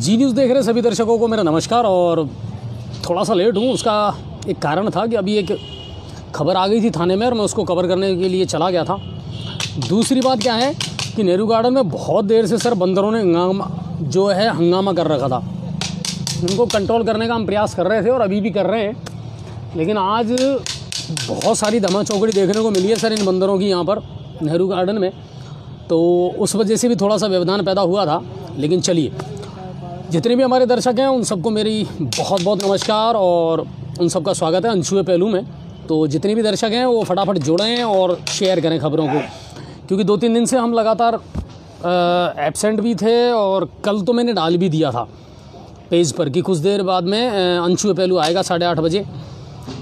जी news देख रहे सभी दर्शकों को मेरा नमस्कार। और थोड़ा सा लेट हूँ, उसका एक कारण था कि अभी एक खबर आ गई थी थाने में और मैं उसको कवर करने के लिए चला गया था। दूसरी बात क्या है कि नेहरू गार्डन में बहुत देर से सर बंदरों ने हंगामा कर रखा था। उनको कंट्रोल करने का हम प्रयास कर रहे थे और अभी भी कर रहे हैं, लेकिन आज बहुत सारी धमा चौकड़ी देखने को मिली है सर इन बंदरों की यहाँ पर नेहरू गार्डन में, तो उस वजह से भी थोड़ा सा व्यवधान पैदा हुआ था। लेकिन चलिए, जितने भी हमारे दर्शक हैं उन सबको मेरी बहुत बहुत नमस्कार और उन सबका स्वागत है अनछुए पहलू में। तो जितने भी दर्शक हैं वो फटाफट जुड़ें और शेयर करें खबरों को, क्योंकि 2-3 दिन से हम लगातार एब्सेंट भी थे और कल तो मैंने डाल भी दिया था पेज पर कि कुछ देर बाद में अनछुए पहलू आएगा 8:30 बजे,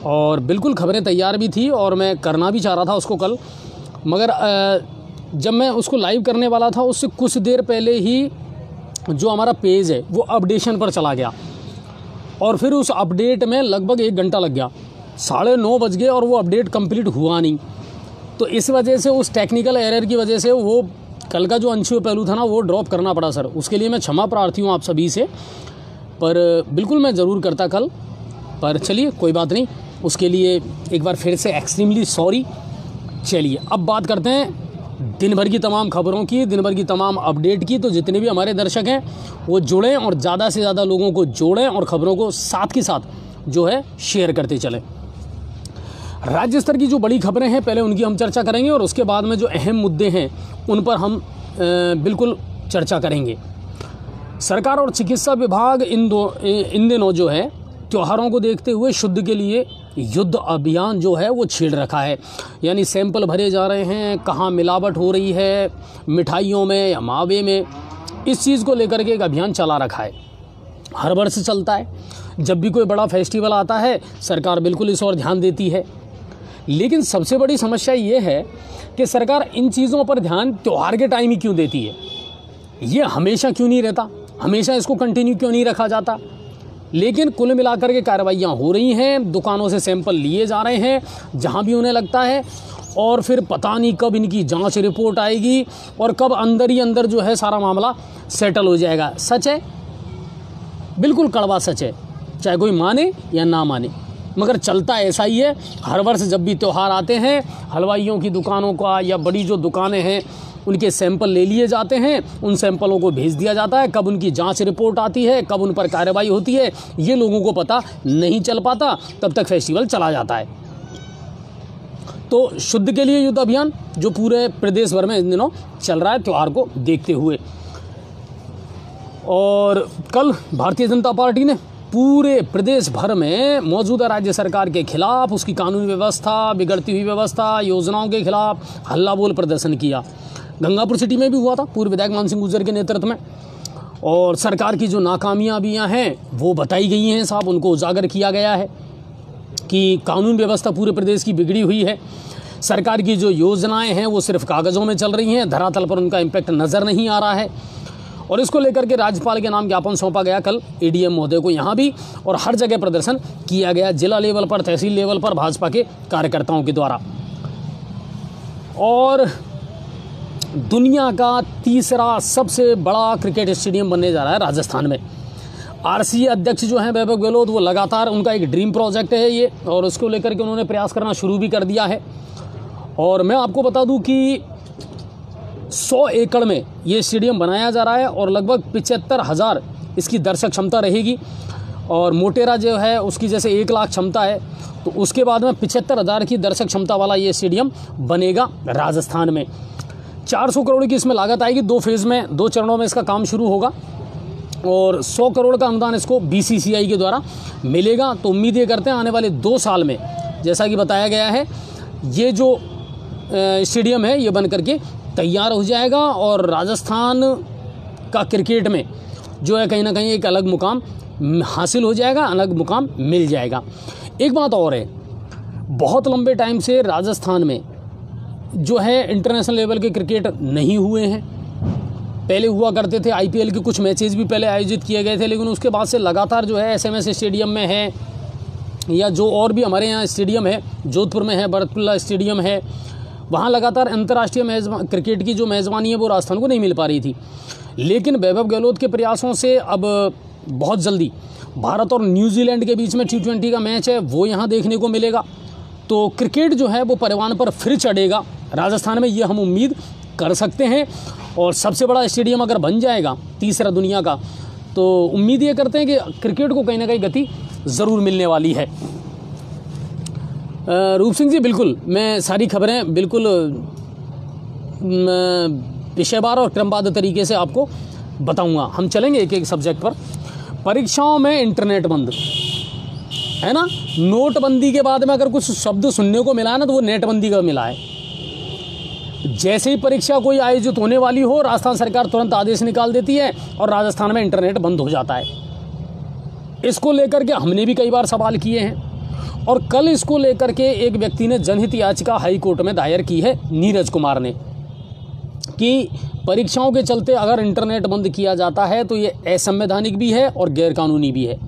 और बिल्कुल खबरें तैयार भी थी और मैं करना भी चाह रहा था उसको कल, मगर जब मैं उसको लाइव करने वाला था उससे कुछ देर पहले ही जो हमारा पेज है वो अपडेशन पर चला गया और फिर उस अपडेट में लगभग 1 घंटा लग गया, 9:30 बज गए और वो अपडेट कंप्लीट हुआ नहीं। तो इस वजह से उस टेक्निकल एरर की वजह से वो कल का जो अनछुए पहलू था ना वो ड्रॉप करना पड़ा सर। उसके लिए मैं क्षमा प्रार्थी हूँ आप सभी से, पर बिल्कुल मैं ज़रूर करता कल, पर चलिए कोई बात नहीं, उसके लिए एक बार फिर से एक्सट्रीमली सॉरी। चलिए अब बात करते हैं दिन भर की तमाम खबरों की, दिन भर की तमाम अपडेट की। तो जितने भी हमारे दर्शक हैं वो जुड़ें और ज़्यादा से ज़्यादा लोगों को जोड़ें और ख़बरों को साथ के साथ जो है शेयर करते चलें। राज्य स्तर की जो बड़ी खबरें हैं पहले उनकी हम चर्चा करेंगे और उसके बाद में जो अहम मुद्दे हैं उन पर हम बिल्कुल चर्चा करेंगे। सरकार और चिकित्सा विभाग इन दिनों जो है त्योहारों को देखते हुए शुद्ध के लिए युद्ध अभियान जो है वो छेड़ रखा है। यानी सैंपल भरे जा रहे हैं, कहाँ मिलावट हो रही है मिठाइयों में या मावे में, इस चीज़ को लेकर के एक अभियान चला रखा है। हर वर्ष चलता है, जब भी कोई बड़ा फेस्टिवल आता है सरकार बिल्कुल इस ओर ध्यान देती है। लेकिन सबसे बड़ी समस्या ये है कि सरकार इन चीज़ों पर ध्यान त्यौहार के टाइम ही क्यों देती है, ये हमेशा क्यों नहीं रहता, हमेशा इसको कंटिन्यू क्यों नहीं रखा जाता। लेकिन कुल मिलाकर के कार्रवाइयाँ हो रही हैं, दुकानों से सैंपल लिए जा रहे हैं जहाँ भी उन्हें लगता है, और फिर पता नहीं कब इनकी जांच रिपोर्ट आएगी और कब अंदर ही अंदर जो है सारा मामला सेटल हो जाएगा। सच है, बिल्कुल कड़वा सच है, चाहे कोई माने या ना माने, मगर चलता ऐसा ही है। हर वर्ष जब भी त्यौहार आते हैं हलवाइयों की दुकानों का या बड़ी जो दुकानें हैं उनके सैंपल ले लिए जाते हैं, उन सैंपलों को भेज दिया जाता है। कब उनकी जांच रिपोर्ट आती है, कब उन पर कार्रवाई होती है, ये लोगों को पता नहीं चल पाता, तब तक फेस्टिवल चला जाता है। तो शुद्ध के लिए युद्ध अभियान जो पूरे प्रदेश भर में इन दिनों चल रहा है त्यौहार को देखते हुए। और कल भारतीय जनता पार्टी ने पूरे प्रदेश भर में मौजूदा राज्य सरकार के खिलाफ, उसकी कानूनी व्यवस्था, बिगड़ती हुई व्यवस्था, योजनाओं के खिलाफ हल्ला बोल प्रदर्शन किया। गंगापुर सिटी में भी हुआ था पूर्व विधायक मान सिंह गुर्जर के नेतृत्व में, और सरकार की जो नाकामयाबियां हैं वो बताई गई हैं साहब, उनको उजागर किया गया है कि कानून व्यवस्था पूरे प्रदेश की बिगड़ी हुई है। सरकार की जो योजनाएं हैं वो सिर्फ कागज़ों में चल रही हैं, धरातल पर उनका इम्पैक्ट नज़र नहीं आ रहा है। और इसको लेकर के राज्यपाल के नाम ज्ञापन सौंपा गया कल एडीएम महोदय को यहाँ भी, और हर जगह प्रदर्शन किया गया, जिला लेवल पर, तहसील लेवल पर भाजपा के कार्यकर्ताओं के द्वारा। और दुनिया का तीसरा सबसे बड़ा क्रिकेट स्टेडियम बनने जा रहा है राजस्थान में। आरसीए अध्यक्ष जो हैं वैभव गहलोत, वो लगातार उनका एक ड्रीम प्रोजेक्ट है ये, और उसको लेकर के उन्होंने प्रयास करना शुरू भी कर दिया है। और मैं आपको बता दूं कि 100 एकड़ में ये स्टेडियम बनाया जा रहा है और लगभग 75,000 इसकी दर्शक क्षमता रहेगी। और मोटेरा जो है उसकी जैसे 1 लाख क्षमता है, तो उसके बाद में 75,000 की दर्शक क्षमता वाला ये स्टेडियम बनेगा राजस्थान में। 400 करोड़ की इसमें लागत आएगी, 2 फेज़ में, 2 चरणों में इसका काम शुरू होगा, और 100 करोड़ का अनुदान इसको बीसीसीआई के द्वारा मिलेगा। तो उम्मीद ये करते हैं आने वाले 2 साल में, जैसा कि बताया गया है, ये जो स्टेडियम है ये बन करके तैयार हो जाएगा और राजस्थान का क्रिकेट में जो है कहीं ना कहीं एक अलग मुकाम हासिल हो जाएगा, अलग मुकाम मिल जाएगा। एक बात और है, बहुत लंबे टाइम से राजस्थान में जो है इंटरनेशनल लेवल के क्रिकेट नहीं हुए हैं। पहले हुआ करते थे, आईपीएल के कुछ मैचेस भी पहले आयोजित किए गए थे, लेकिन उसके बाद से लगातार जो है एसएमएस स्टेडियम में है, या जो और भी हमारे यहाँ स्टेडियम है, जोधपुर में है बरतपुल्ला स्टेडियम है, वहाँ लगातार अंतर्राष्ट्रीय क्रिकेट की जो मेज़बानी है वो राजस्थान को नहीं मिल पा रही थी। लेकिन वैभव गहलोत के प्रयासों से अब बहुत जल्दी भारत और न्यूजीलैंड के बीच में T20 का मैच है, वो यहाँ देखने को मिलेगा। तो क्रिकेट जो है वो परवान पर फिर चढ़ेगा राजस्थान में, ये हम उम्मीद कर सकते हैं। और सबसे बड़ा स्टेडियम अगर बन जाएगा तीसरा दुनिया का, तो उम्मीद ये करते हैं कि क्रिकेट को कहीं ना कहीं गति ज़रूर मिलने वाली है। रूप सिंह जी, बिल्कुल मैं सारी खबरें बिल्कुल विषयवार और क्रमबद्ध तरीके से आपको बताऊंगा। हम चलेंगे एक एक सब्जेक्ट पर। परीक्षाओं में इंटरनेट बंद है ना, नोटबंदी के बाद में अगर कुछ शब्द सुनने को मिला है ना, तो वो नेटबंदी का मिला है। जैसे ही परीक्षा कोई आयोजित होने वाली हो, राजस्थान सरकार तुरंत आदेश निकाल देती है और राजस्थान में इंटरनेट बंद हो जाता है। इसको लेकर के हमने भी कई बार सवाल किए हैं, और कल इसको लेकर के एक व्यक्ति ने जनहित याचिका हाई कोर्ट में दायर की है, नीरज कुमार ने, कि परीक्षाओं के चलते अगर इंटरनेट बंद किया जाता है तो ये असंवैधानिक भी है और गैरकानूनी भी है।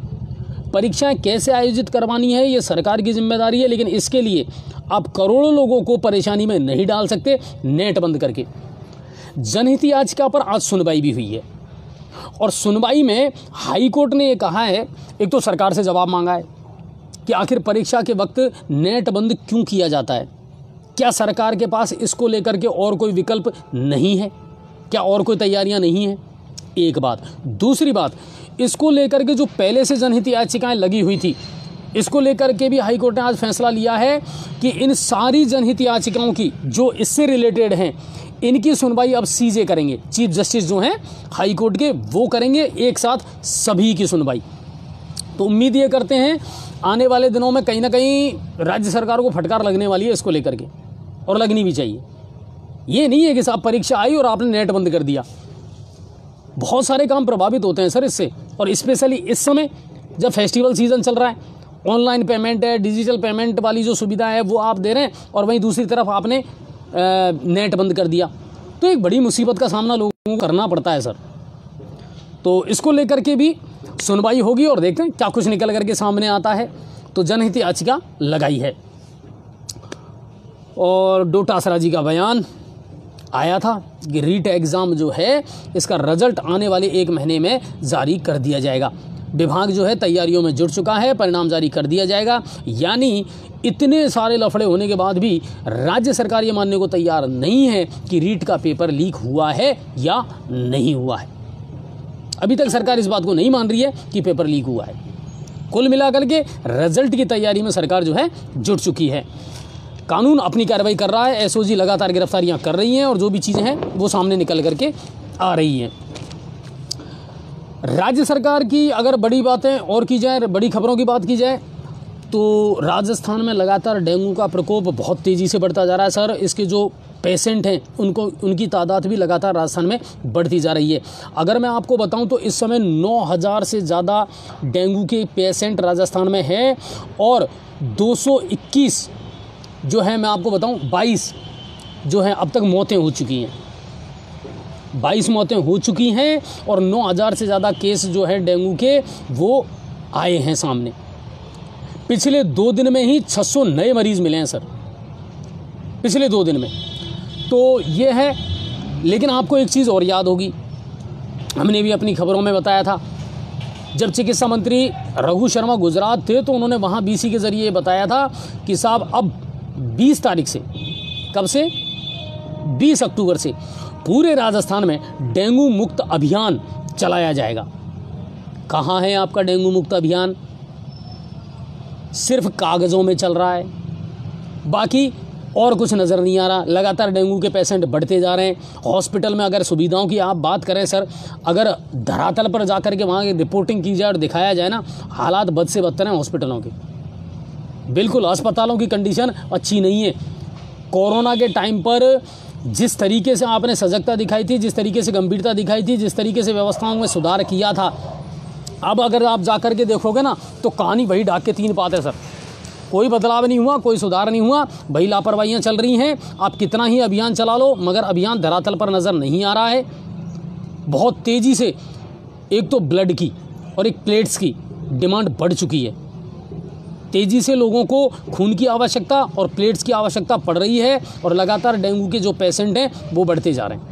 परीक्षाएं कैसे आयोजित करवानी है ये सरकार की जिम्मेदारी है, लेकिन इसके लिए आप करोड़ों लोगों को परेशानी में नहीं डाल सकते नेट बंद करके। जनहित याचिका पर आज सुनवाई भी हुई है, और सुनवाई में हाई कोर्ट ने ये कहा है, एक तो सरकार से जवाब मांगा है कि आखिर परीक्षा के वक्त नेट बंद क्यों किया जाता है, क्या सरकार के पास इसको लेकर के और कोई विकल्प नहीं है, क्या और कोई तैयारियां नहीं हैं, एक बात। दूसरी बात, इसको लेकर के जो पहले से जनहित याचिकाएं लगी हुई थी, इसको लेकर के भी हाई कोर्ट ने आज फैसला लिया है कि इन सारी जनहित याचिकाओं की जो इससे रिलेटेड हैं, इनकी सुनवाई अब सीजे करेंगे, चीफ जस्टिस जो हैं हाई कोर्ट के, वो करेंगे एक साथ सभी की सुनवाई। तो उम्मीद ये करते हैं आने वाले दिनों में कहीं ना कहीं राज्य सरकार को फटकार लगने वाली है इसको लेकर के, और लगनी भी चाहिए। ये नहीं है कि साहब परीक्षा आई और आपने नेट बंद कर दिया। बहुत सारे काम प्रभावित होते हैं सर इससे, और स्पेशली इस समय जब फेस्टिवल सीजन चल रहा है, ऑनलाइन पेमेंट है, डिजिटल पेमेंट वाली जो सुविधा है वो आप दे रहे हैं, और वहीं दूसरी तरफ आपने नेट बंद कर दिया, तो एक बड़ी मुसीबत का सामना लोगों को करना पड़ता है सर। तो इसको लेकर के भी सुनवाई होगी और देखते हैं क्या कुछ निकल करके सामने आता है। तो जनहित याचिका लगाई है, और डोटासरा जी का बयान आया था कि रीट एग्ज़ाम जो है इसका रिजल्ट आने वाले 1 महीने में जारी कर दिया जाएगा। विभाग जो है तैयारियों में जुट चुका है, परिणाम जारी कर दिया जाएगा। यानी इतने सारे लफड़े होने के बाद भी राज्य सरकार ये मानने को तैयार नहीं है कि रीट का पेपर लीक हुआ है या नहीं हुआ है। अभी तक सरकार इस बात को नहीं मान रही है कि पेपर लीक हुआ है। कुल मिलाकर के रिजल्ट की तैयारी में सरकार जो है जुट चुकी है। कानून अपनी कार्रवाई कर रहा है, एसओजी लगातार गिरफ्तारियां कर रही हैं, और जो भी चीज़ें हैं वो सामने निकल करके आ रही हैं। राज्य सरकार की अगर बड़ी बातें और की जाए, बड़ी खबरों की बात की जाए, तो राजस्थान में लगातार डेंगू का प्रकोप बहुत तेज़ी से बढ़ता जा रहा है सर। इसके जो पेशेंट हैं उनकी तादाद भी लगातार राजस्थान में बढ़ती जा रही है। अगर मैं आपको बताऊं तो इस समय 9000 से ज़्यादा डेंगू के पेशेंट राजस्थान में हैं, और 221 जो है, मैं आपको बताऊं 22 जो है अब तक मौतें हो चुकी हैं। 22 मौतें हो चुकी हैं, और 9000 से ज़्यादा केस जो है डेंगू के वो आए हैं सामने। पिछले 2 दिन में ही 600 नए मरीज़ मिले हैं सर, पिछले 2 दिन में। तो ये है। लेकिन आपको एक चीज़ और याद होगी, हमने भी अपनी खबरों में बताया था, जब चिकित्सा मंत्री रघु शर्मा गुजरात थे तो उन्होंने वहाँ बीसी के ज़रिए बताया था कि साहब अब 20 तारीख से, कब से, 20 अक्टूबर से पूरे राजस्थान में डेंगू मुक्त अभियान चलाया जाएगा। कहाँ है आपका डेंगू मुक्त अभियान? सिर्फ कागज़ों में चल रहा है, बाकी और कुछ नज़र नहीं आ रहा। लगातार डेंगू के पेशेंट बढ़ते जा रहे हैं। हॉस्पिटल में अगर सुविधाओं की आप बात करें सर, अगर धरातल पर जाकर के वहाँ की रिपोर्टिंग की जाए और दिखाया जाए ना, हालात बद से बदतर हैं हॉस्पिटलों के। बिल्कुल अस्पतालों की कंडीशन अच्छी नहीं है। कोरोना के टाइम पर जिस तरीके से आपने सजगता दिखाई थी, जिस तरीके से गंभीरता दिखाई थी, जिस तरीके से व्यवस्थाओं में सुधार किया था, अब अगर आप जाकर के देखोगे ना तो कहानी वही डाक के 3 पात है सर। कोई बदलाव नहीं हुआ, कोई सुधार नहीं हुआ, वही लापरवाहियाँ चल रही हैं। आप कितना ही अभियान चला लो, मगर अभियान धरातल पर नज़र नहीं आ रहा है। बहुत तेज़ी से एक तो ब्लड की और एक प्लेट्स की डिमांड बढ़ चुकी है। तेज़ी से लोगों को खून की आवश्यकता और प्लेट्स की आवश्यकता पड़ रही है, और लगातार डेंगू के जो पेशेंट हैं वो बढ़ते जा रहे हैं।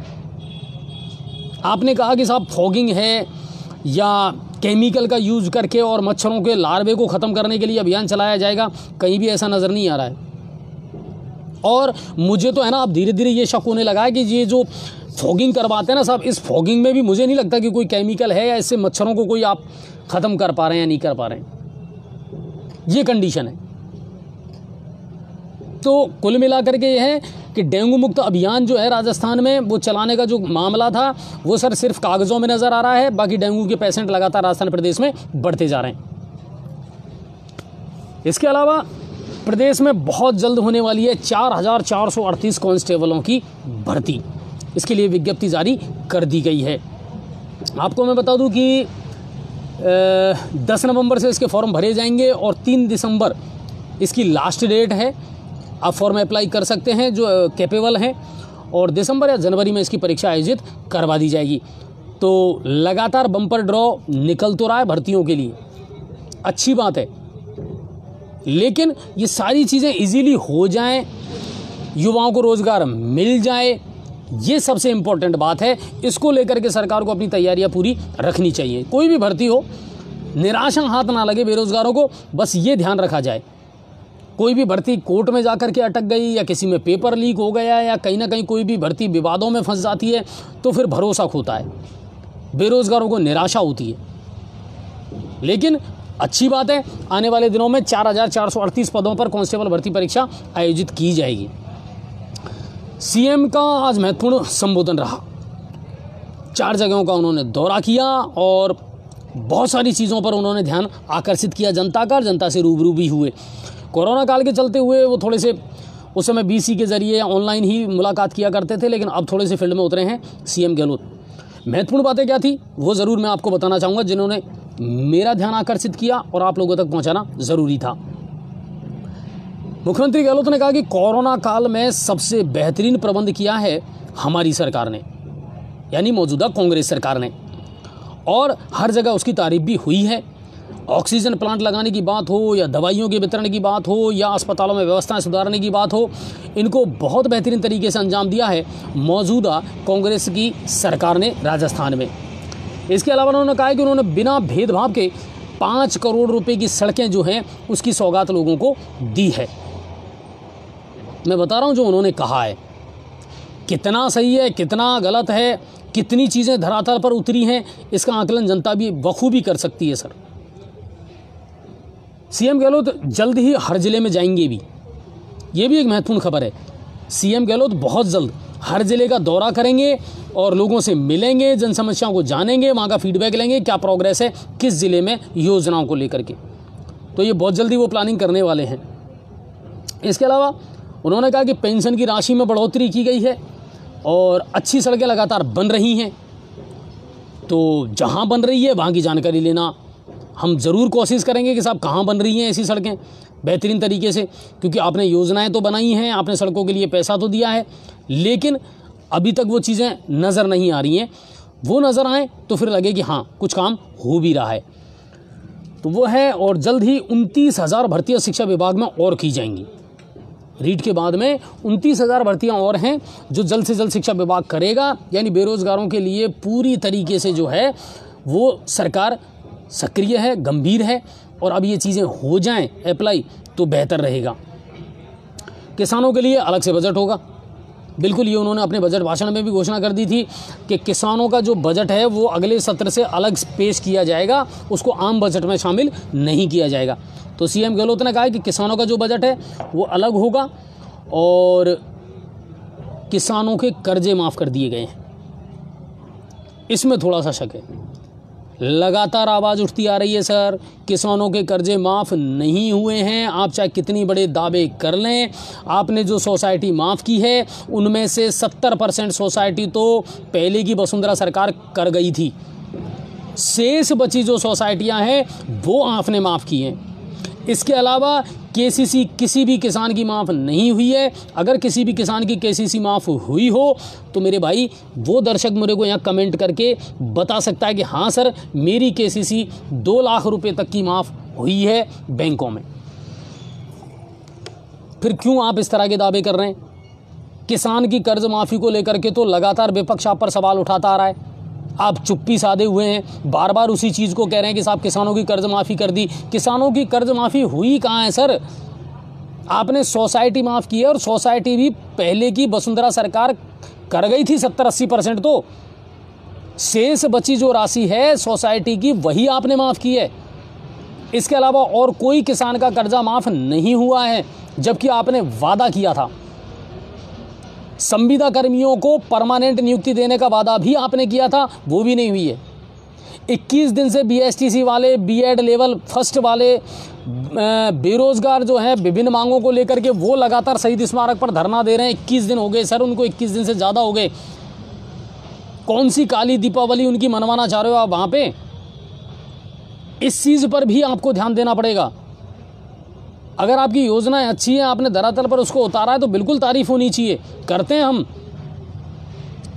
आपने कहा कि साहब फॉगिंग है या केमिकल का यूज़ करके और मच्छरों के लार्वे को ख़त्म करने के लिए अभियान चलाया जाएगा, कहीं भी ऐसा नज़र नहीं आ रहा है। और मुझे तो है ना अब धीरे धीरे ये शक होने लगा है कि ये जो फॉगिंग करवाते हैं ना साहब, इस फॉगिंग में भी मुझे नहीं लगता कि कोई केमिकल है या इससे मच्छरों को कोई आप ख़त्म कर पा रहे हैं या नहीं कर पा रहे हैं। ये कंडीशन है। तो कुल मिलाकर के ये है कि डेंगू मुक्त अभियान जो है राजस्थान में वो चलाने का जो मामला था वो सर सिर्फ कागज़ों में नज़र आ रहा है। बाकी डेंगू के पेशेंट लगातार राजस्थान प्रदेश में बढ़ते जा रहे हैं। इसके अलावा प्रदेश में बहुत जल्द होने वाली है 4,438 कांस्टेबलों की भर्ती। इसके लिए विज्ञप्ति जारी कर दी गई है। आपको मैं बता दूं कि 10 नवंबर से इसके फॉर्म भरे जाएंगे और 3 दिसंबर इसकी लास्ट डेट है। आप फॉर्म अप्लाई कर सकते हैं जो कैपेबल हैं, और दिसंबर या जनवरी में इसकी परीक्षा आयोजित करवा दी जाएगी। तो लगातार बम्पर ड्रॉ निकल तो रहा है भर्तियों के लिए, अच्छी बात है, लेकिन ये सारी चीज़ें इजीली हो जाएं, युवाओं को रोज़गार मिल जाए, ये सबसे इम्पोर्टेंट बात है। इसको लेकर के सरकार को अपनी तैयारियां पूरी रखनी चाहिए। कोई भी भर्ती हो, निराशा हाथ ना लगे बेरोज़गारों को, बस ये ध्यान रखा जाए। कोई भी भर्ती कोर्ट में जाकर के अटक गई या किसी में पेपर लीक हो गया या कहीं ना कहीं कोई भी भर्ती विवादों में फंस जाती है तो फिर भरोसा खोता है, बेरोज़गारों को निराशा होती है। लेकिन अच्छी बात है, आने वाले दिनों में 4,438 पदों पर कांस्टेबल भर्ती परीक्षा आयोजित की जाएगी। सीएम का आज महत्वपूर्ण संबोधन रहा। 4 जगहों का उन्होंने दौरा किया और बहुत सारी चीज़ों पर उन्होंने ध्यान आकर्षित किया जनता का, जनता से रूबरू भी हुए। कोरोना काल के चलते हुए वो थोड़े से उस समय बीसी के ज़रिए या ऑनलाइन ही मुलाकात किया करते थे, लेकिन अब थोड़े से फील्ड में उतरे हैं सीएम गहलोत। महत्वपूर्ण बातें क्या थी वो ज़रूर मैं आपको बताना चाहूँगा, जिन्होंने मेरा ध्यान आकर्षित किया और आप लोगों तक पहुँचाना ज़रूरी था। मुख्यमंत्री गहलोत ने कहा कि कोरोना काल में सबसे बेहतरीन प्रबंध किया है हमारी सरकार ने, यानी मौजूदा कांग्रेस सरकार ने, और हर जगह उसकी तारीफ भी हुई है। ऑक्सीजन प्लांट लगाने की बात हो या दवाइयों के वितरण की बात हो या अस्पतालों में व्यवस्थाएं सुधारने की बात हो, इनको बहुत बेहतरीन तरीके से अंजाम दिया है मौजूदा कांग्रेस की सरकार ने राजस्थान में। इसके अलावा उन्होंने कहा कि उन्होंने बिना भेदभाव के 5 करोड़ रुपए की सड़कें जो हैं उसकी सौगात लोगों को दी है। मैं बता रहा हूं जो उन्होंने कहा है, कितना सही है कितना गलत है, कितनी चीज़ें धरातल पर उतरी हैं, इसका आकलन जनता भी बखूबी कर सकती है। सर सीएम गहलोत जल्द ही हर जिले में जाएंगे भी, ये भी एक महत्वपूर्ण खबर है। सीएम गहलोत बहुत जल्द हर जिले का दौरा करेंगे और लोगों से मिलेंगे, जन समस्याओं को जानेंगे, वहाँ का फीडबैक लेंगे, क्या प्रोग्रेस है किस ज़िले में योजनाओं को लेकर के। तो ये बहुत जल्दी वो प्लानिंग करने वाले हैं। इसके अलावा उन्होंने कहा कि पेंशन की राशि में बढ़ोतरी की गई है और अच्छी सड़कें लगातार बन रही हैं। तो जहाँ बन रही है वहाँ की जानकारी लेना हम ज़रूर कोशिश करेंगे कि साहब कहाँ बन रही हैं ऐसी सड़कें बेहतरीन तरीके से, क्योंकि आपने योजनाएं तो बनाई हैं, आपने सड़कों के लिए पैसा तो दिया है, लेकिन अभी तक वो चीज़ें नज़र नहीं आ रही हैं। वो नज़र आए तो फिर लगे कि हाँ कुछ काम हो भी रहा है। तो वो है, और जल्द ही 29,000 भर्तियाँ शिक्षा विभाग में और की जाएंगी। रीट के बाद में 29,000 भर्तियाँ और हैं जो जल्द से जल्द शिक्षा विभाग करेगा। यानी बेरोज़गारों के लिए पूरी तरीके से जो है वो सरकार सक्रिय है, गंभीर है, और अब ये चीज़ें हो जाएं अप्लाई तो बेहतर रहेगा। किसानों के लिए अलग से बजट होगा, बिल्कुल ये उन्होंने अपने बजट भाषण में भी घोषणा कर दी थी कि किसानों का जो बजट है वो अगले सत्र से अलग पेश किया जाएगा, उसको आम बजट में शामिल नहीं किया जाएगा। तो सीएम गहलोत ने कहा कि किसानों का जो बजट है वो अलग होगा और किसानों के कर्जे माफ़ कर दिए गए हैं। इसमें थोड़ा सा शक है, लगातार आवाज़ उठती आ रही है सर किसानों के कर्जे माफ़ नहीं हुए हैं। आप चाहे कितनी बड़े दावे कर लें, आपने जो सोसाइटी माफ़ की है उनमें से 70% सोसाइटी तो पहले की वसुंधरा सरकार कर गई थी। शेष बची जो सोसाइटियां हैं वो आपने माफ़ की हैं। इसके अलावा केसीसी किसी भी किसान की माफ़ नहीं हुई है। अगर किसी भी किसान की केसीसी माफ़ हुई हो तो मेरे भाई वो दर्शक मेरे को यहाँ कमेंट करके बता सकता है कि हाँ सर मेरी केसीसी 2 लाख रुपए तक की माफ़ हुई है बैंकों में। फिर क्यों आप इस तरह के दावे कर रहे हैं? किसान की कर्ज माफ़ी को लेकर के तो लगातार विपक्ष आप पर सवाल उठाता आ रहा है। आप चुप्पी साधे हुए हैं, बार बार उसी चीज़ को कह रहे हैं कि साहब किसानों की कर्ज माफ़ी कर दी। किसानों की कर्ज माफ़ी हुई कहाँ है सर? आपने सोसाइटी माफ़ की है, और सोसाइटी भी पहले की वसुंधरा सरकार कर गई थी 70-80%। तो शेष बची जो राशि है सोसाइटी की, वही आपने माफ़ की है। इसके अलावा और कोई किसान का कर्जा माफ़ नहीं हुआ है, जबकि आपने वादा किया था। संविदा कर्मियों को परमानेंट नियुक्ति देने का वादा भी आपने किया था, वो भी नहीं हुई है। 21 दिन से बीएसटीसी वाले, बीएड लेवल फर्स्ट वाले बेरोजगार जो हैं, विभिन्न मांगों को लेकर के वो लगातार शहीद स्मारक पर धरना दे रहे हैं। 21 दिन हो गए सर, उनको 21 दिन से ज़्यादा हो गए। कौन सी काली दीपावली उनकी मनवाना चाह रहे हो आप वहाँ पे? इस चीज़ पर भी आपको ध्यान देना पड़ेगा। अगर आपकी योजनाएं अच्छी हैं, आपने धरातल पर उसको उतारा है, तो बिल्कुल तारीफ होनी चाहिए, करते हैं हम,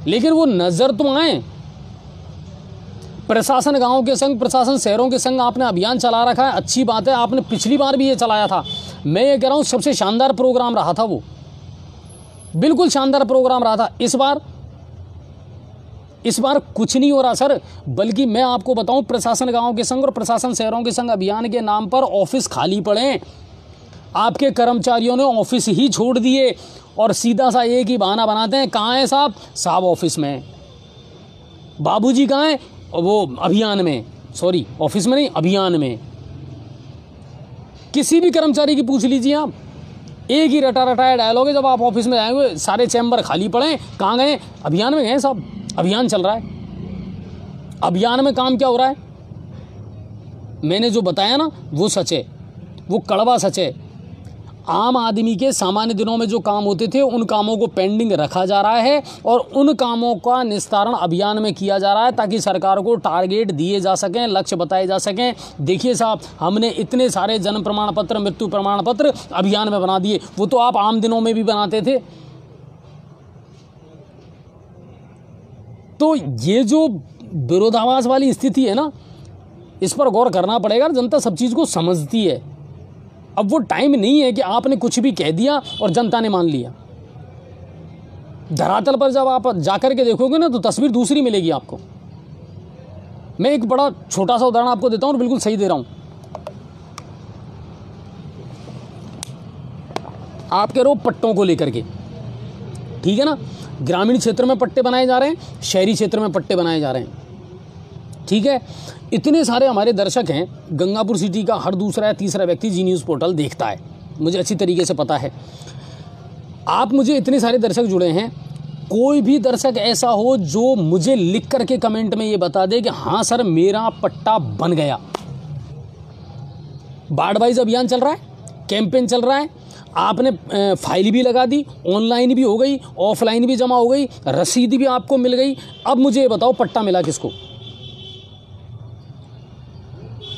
लेकिन वो नज़र तो आए। प्रशासन गांव के संग, प्रशासन शहरों के संग आपने अभियान चला रखा है, अच्छी बात है। आपने पिछली बार भी ये चलाया था। मैं ये कह रहा हूँ सबसे शानदार प्रोग्राम रहा था वो, बिल्कुल शानदार प्रोग्राम रहा था। इस बार कुछ नहीं हो रहा सर, बल्कि मैं आपको बताऊं, प्रशासन गांव के संग और प्रशासन शहरों के संग अभियान के नाम पर ऑफिस खाली पड़े। आपके कर्मचारियों ने ऑफिस ही छोड़ दिए और सीधा सा एक ही बहाना बनाते हैं, कहाँ है साहब? साहब ऑफिस में। बाबूजी कहाँ हैं? वो अभियान में, सॉरी ऑफिस में नहीं, अभियान में। किसी भी कर्मचारी की पूछ लीजिए आप, एक ही रटा रटाया डायलॉग है। जब आप ऑफिस में जाएंगे, सारे चैम्बर खाली पड़े, कहाँ गए? अभियान में गए साहब, अभियान चल रहा है। अभियान में काम क्या हो रहा है? मैंने जो बताया ना वो सच है, वो कड़वा सच है। आम आदमी के सामान्य दिनों में जो काम होते थे, उन कामों को पेंडिंग रखा जा रहा है और उन कामों का निस्तारण अभियान में किया जा रहा है, ताकि सरकार को टारगेट दिए जा सकें, लक्ष्य बताए जा सकें। देखिए साहब, हमने इतने सारे जन्म प्रमाण पत्र, मृत्यु प्रमाण पत्र अभियान में बना दिए, वो तो आप आम दिनों में भी बनाते थे। तो ये जो विरोधाभास वाली स्थिति है ना, इस पर गौर करना पड़ेगा। जनता सब चीज़ को समझती है। अब वो टाइम नहीं है कि आपने कुछ भी कह दिया और जनता ने मान लिया। धरातल पर जब आप जाकर के देखोगे ना, तो तस्वीर दूसरी मिलेगी आपको। मैं एक बड़ा छोटा सा उदाहरण आपको देता हूँ और बिल्कुल सही दे रहा हूँ। आप कह रहे हो पट्टों को लेकर के, ठीक है ना? ग्रामीण क्षेत्र में पट्टे बनाए जा रहे हैं, शहरी क्षेत्र में पट्टे बनाए जा रहे हैं, ठीक है। इतने सारे हमारे दर्शक हैं, गंगापुर सिटी का हर दूसरा या तीसरा व्यक्ति जी न्यूज़ पोर्टल देखता है, मुझे अच्छी तरीके से पता है। आप मुझे इतने सारे दर्शक जुड़े हैं, कोई भी दर्शक ऐसा हो जो मुझे लिख करके कमेंट में ये बता दे कि हाँ सर मेरा पट्टा बन गया। वार्ड वाइज अभियान चल रहा है, कैंपेन चल रहा है, आपने फाइल भी लगा दी, ऑनलाइन भी हो गई, ऑफलाइन भी जमा हो गई, रसीद भी आपको मिल गई। अब मुझे ये बताओ पट्टा मिला किसको?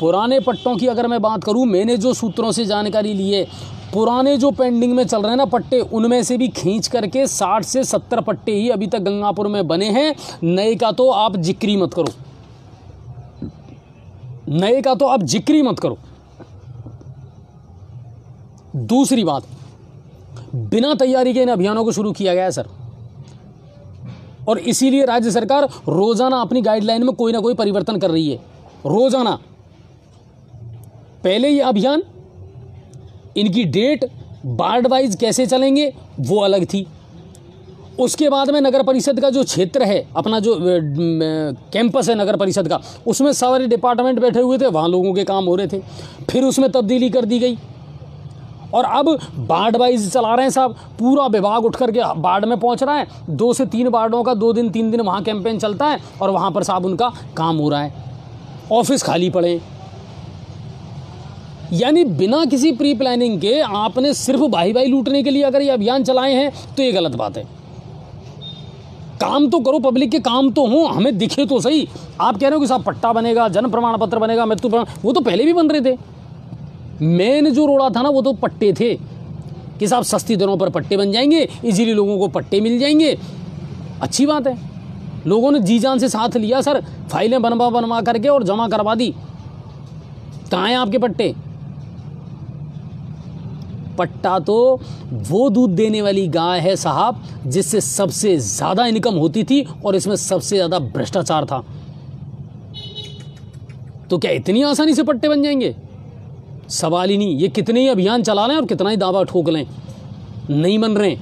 पुराने पट्टों की अगर मैं बात करूं, मैंने जो सूत्रों से जानकारी ली है, पुराने जो पेंडिंग में चल रहे हैं ना पट्टे, उनमें से भी खींच करके 60 से 70 पट्टे ही अभी तक गंगापुर में बने हैं। नए का तो आप जिक्र ही मत करो, नए का तो आप जिक्र ही मत करो। दूसरी बात, बिना तैयारी के इन अभियानों को शुरू किया गया है सर, और इसीलिए राज्य सरकार रोजाना अपनी गाइडलाइन में कोई ना कोई परिवर्तन कर रही है, रोजाना। पहले ये अभियान, इनकी डेट, वार्ड वाइज कैसे चलेंगे वो अलग थी। उसके बाद में नगर परिषद का जो क्षेत्र है, अपना जो कैंपस है नगर परिषद का, उसमें सारे डिपार्टमेंट बैठे हुए थे, वहाँ लोगों के काम हो रहे थे। फिर उसमें तब्दीली कर दी गई और अब वार्ड वाइज चला रहे हैं साहब। पूरा विभाग उठ करके वार्ड में पहुँच रहा है, 2 से 3 वार्डों का 2 दिन 3 दिन वहाँ कैंपेन चलता है और वहाँ पर साहब उनका काम हो रहा है, ऑफिस खाली पड़े। यानी बिना किसी प्री प्लानिंग के आपने सिर्फ भाई लूटने के लिए अगर ये अभियान चलाए हैं तो ये गलत बात है। काम तो करो, पब्लिक के काम तो हो, हमें दिखे तो सही। आप कह रहे हो कि साहब पट्टा बनेगा, जन्म प्रमाण पत्र बनेगा, मृत्यु प्रमाण, वो तो पहले भी बन रहे थे। मेन जो रोड़ा था ना वो तो पट्टे थे कि साहब सस्ती दरों पर पट्टे बन जाएंगे, इजीली लोगों को पट्टे मिल जाएंगे। अच्छी बात है, लोगों ने जी जान से साथ लिया सर, फाइलें बनवा करके और जमा करवा दी। कहाँ हैं आपके पट्टे? पट्टा तो वो दूध देने वाली गाय है साहब जिससे सबसे ज़्यादा इनकम होती थी और इसमें सबसे ज़्यादा भ्रष्टाचार था। तो क्या इतनी आसानी से पट्टे बन जाएंगे? सवाल ही नहीं। ये कितने ही अभियान चला लें और कितना ही दावा ठोक लें, नहीं बन रहे।